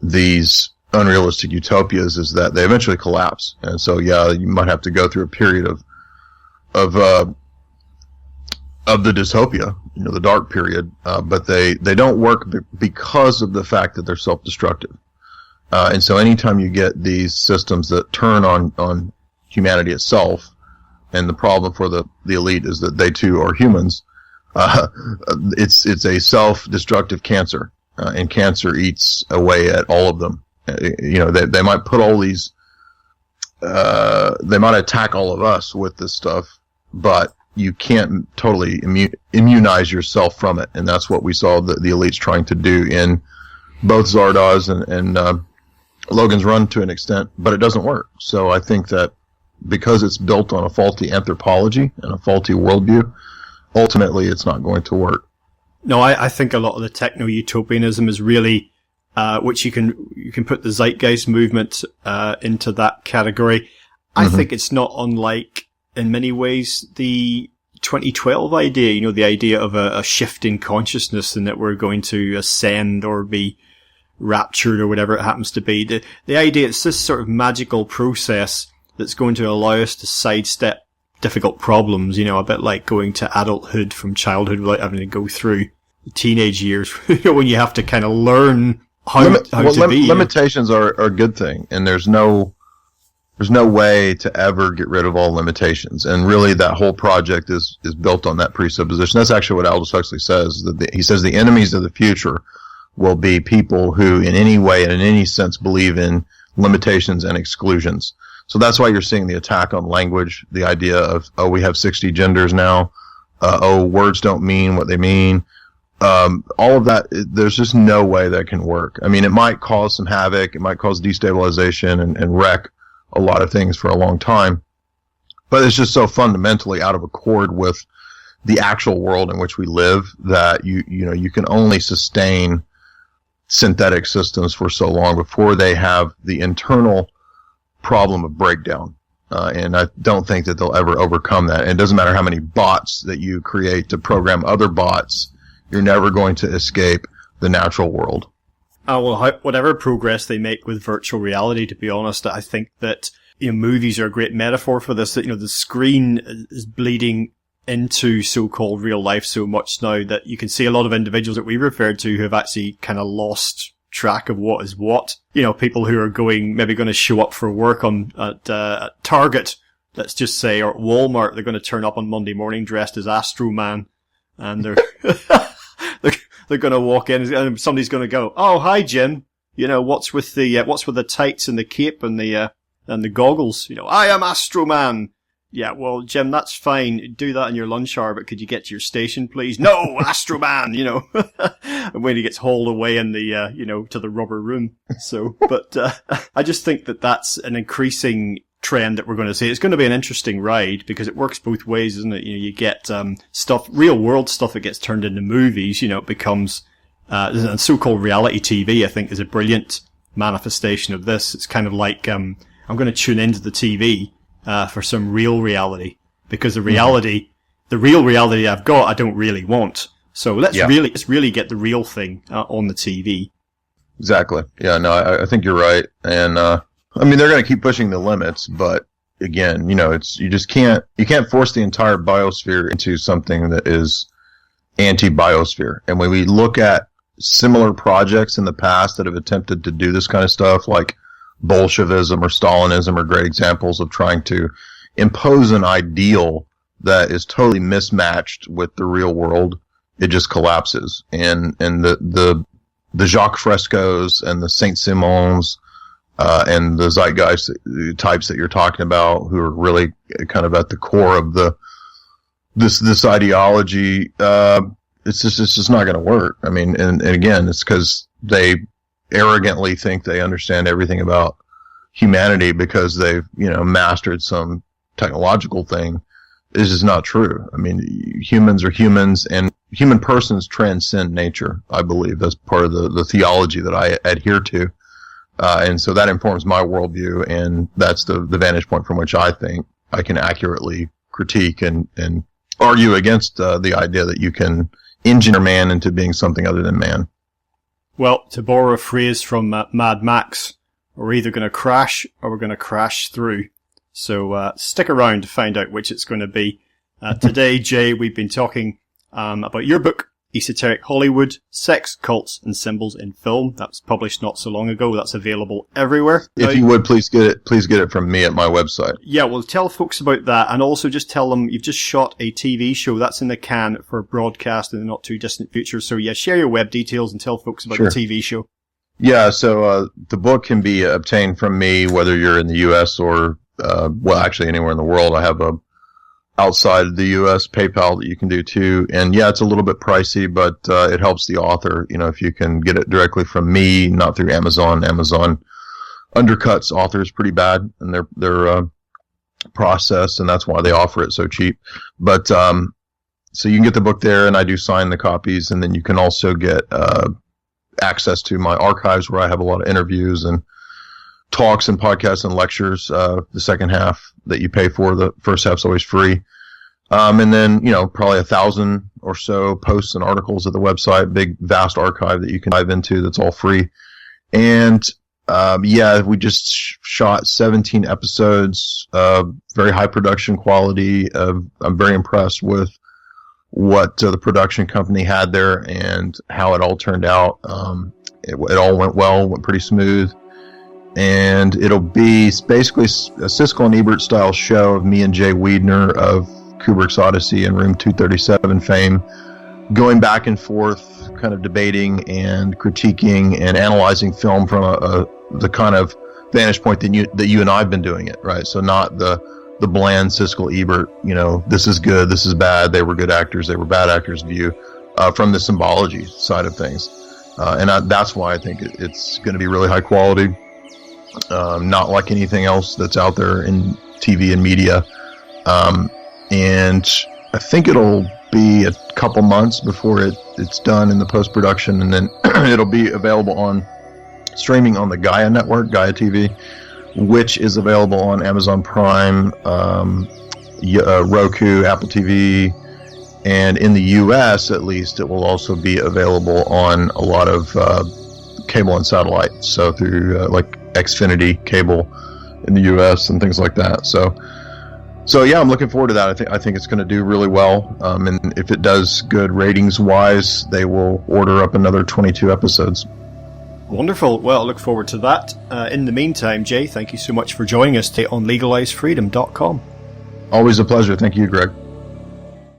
these unrealistic utopias, is that they eventually collapse. And so, yeah, you might have to go through a period of the dystopia, the dark period, but they don't work because of the fact that they're self-destructive. And so anytime you get these systems that turn on humanity itself, and the problem for the elite is that they too are humans, it's a self-destructive cancer, and cancer eats away at all of them. They might put all these, they might attack all of us with this stuff, but you can't totally immunize yourself from it. And that's what we saw the elites trying to do in both Zardoz and Logan's Run to an extent, but it doesn't work. So I think that because it's built on a faulty anthropology and a faulty worldview, ultimately it's not going to work. No, I think a lot of the Techno Utopianism is really, which you can put the Zeitgeist movement into that category. I think it's not unlike, in many ways, the 2012 idea, the idea of a shift in consciousness and that we're going to ascend or be raptured or whatever it happens to be. The idea, it's this sort of magical process that's going to allow us to sidestep difficult problems, a bit like going to adulthood from childhood without having to go through the teenage years, when you have to kind of learn how to be. Limitations are a good thing, and there's no way to ever get rid of all limitations. And really that whole project is built on that presupposition. That's actually what Aldous Huxley says. He says the enemies of the future will be people who in any way and in any sense believe in limitations and exclusions. So that's why you're seeing the attack on language, the idea of, we have 60 genders now. Words don't mean what they mean. All of that, there's just no way that can work. I mean, it might cause some havoc. It might cause destabilization and wreck a lot of things for a long time. But it's just so fundamentally out of accord with the actual world in which we live that you can only sustain synthetic systems for so long before they have the internal problem of breakdown. And I don't think that they'll ever overcome that. And it doesn't matter how many bots that you create to program other bots, you're never going to escape the natural world. Whatever progress they make with virtual reality, to be honest, I think that movies are a great metaphor for this. That the screen is bleeding into so-called real life so much now that you can see a lot of individuals that we referred to who have actually kind of lost track of what is what. People who are maybe going to show up for work at Target, let's just say, or Walmart. They're going to turn up on Monday morning dressed as Astro Man, and they're they're going to walk in and somebody's going to go, "Oh, hi, Jim. What's with the tights and the cape and the goggles? I am Astro Man." Yeah, well, Jim, that's fine. Do that in your lunch hour, but could you get to your station, please? No, Astro Man, And when he gets hauled away in the, to the rubber room. So, but, I just think that that's an increasing trend that we're going to see. It's going to be an interesting ride because it works both ways, isn't it? You get, real world stuff that gets turned into movies, it becomes, and so-called reality TV, I think, is a brilliant manifestation of this. It's kind of like, I'm going to tune into the TV, for some real reality, because the real reality I've got, I don't really want. So let's really get the real thing on the TV. Exactly. Yeah. No, I think you're right. And they're going to keep pushing the limits, but again, you can't force the entire biosphere into something that is anti-biosphere. And when we look at similar projects in the past that have attempted to do this kind of stuff, like Bolshevism or Stalinism are great examples of trying to impose an ideal that is totally mismatched with the real world. It just collapses. And the Jacques frescoes and the Saint-Simons, and the Zeitgeist types that you're talking about, who are really kind of at the core of this ideology, it's just not going to work. I mean, and again, it's because they arrogantly think they understand everything about humanity because they've, mastered some technological thing is just not true. I mean, humans are humans, and human persons transcend nature, I believe. That's part of the theology that I adhere to. And so that informs my worldview, and that's the vantage point from which I think I can accurately critique and argue against the idea that you can engineer man into being something other than man. Well, to borrow a phrase from Mad Max, we're either going to crash or we're going to crash through. So stick around to find out which it's going to be. Today, Jay, we've been talking about your book, Esoteric Hollywood, Sex, Cults, and Symbols in Film. That was published not so long ago. That's available everywhere. If you would, please get it from me at my website. Yeah, well, tell folks about that, and also just tell them you've just shot a TV show that's in the can for broadcast in the not too distant future. So yeah, share your web details and tell folks about the TV show. Yeah, so the book can be obtained from me, whether you're in the U.S. or actually anywhere in the world. I have a outside the U.S. PayPal that you can do too. And yeah, it's a little bit pricey, but it helps the author. You know, if you can get it directly from me, not through Amazon. Amazon undercuts authors pretty bad in their process, and that's why they offer it so cheap. But so you can get the book there, and I do sign the copies, and then you can also get access to my archives where I have a lot of interviews and talks and podcasts and lectures. The second half that you pay for, the first half's always free. And then, probably 1,000 or so posts and articles at the website, big, vast archive that you can dive into that's all free. And, we just shot 17 episodes, very high production quality. I'm very impressed with what the production company had there and how it all turned out. It all went well, went pretty smooth. And it'll be basically a Siskel and Ebert style show of me and Jay Weidner of Kubrick's Odyssey and Room 237 fame, going back and forth, kind of debating and critiquing and analyzing film from the kind of vantage point that you and I have been doing it, right? So not the bland Siskel Ebert, this is good, this is bad, they were good actors, they were bad actors view, from the symbology side of things. And that's why I think it's going to be really high quality. Not like anything else that's out there in TV and media. And I think it'll be a couple months before it's done in the post-production, and then it'll be available on streaming on the Gaia network, Gaia TV, which is available on Amazon Prime, Roku, Apple TV, and in the US at least it will also be available on a lot of cable and satellite, so through like Xfinity cable in the US and things like that. So yeah, I'm looking forward to that. I think it's going to do really well. And if it does good ratings wise, they will order up another 22 episodes. Wonderful. Well, I look forward to that. In the meantime, Jay, thank you so much for joining us today on LegalizeFreedom.com. Always a pleasure. Thank you, Greg.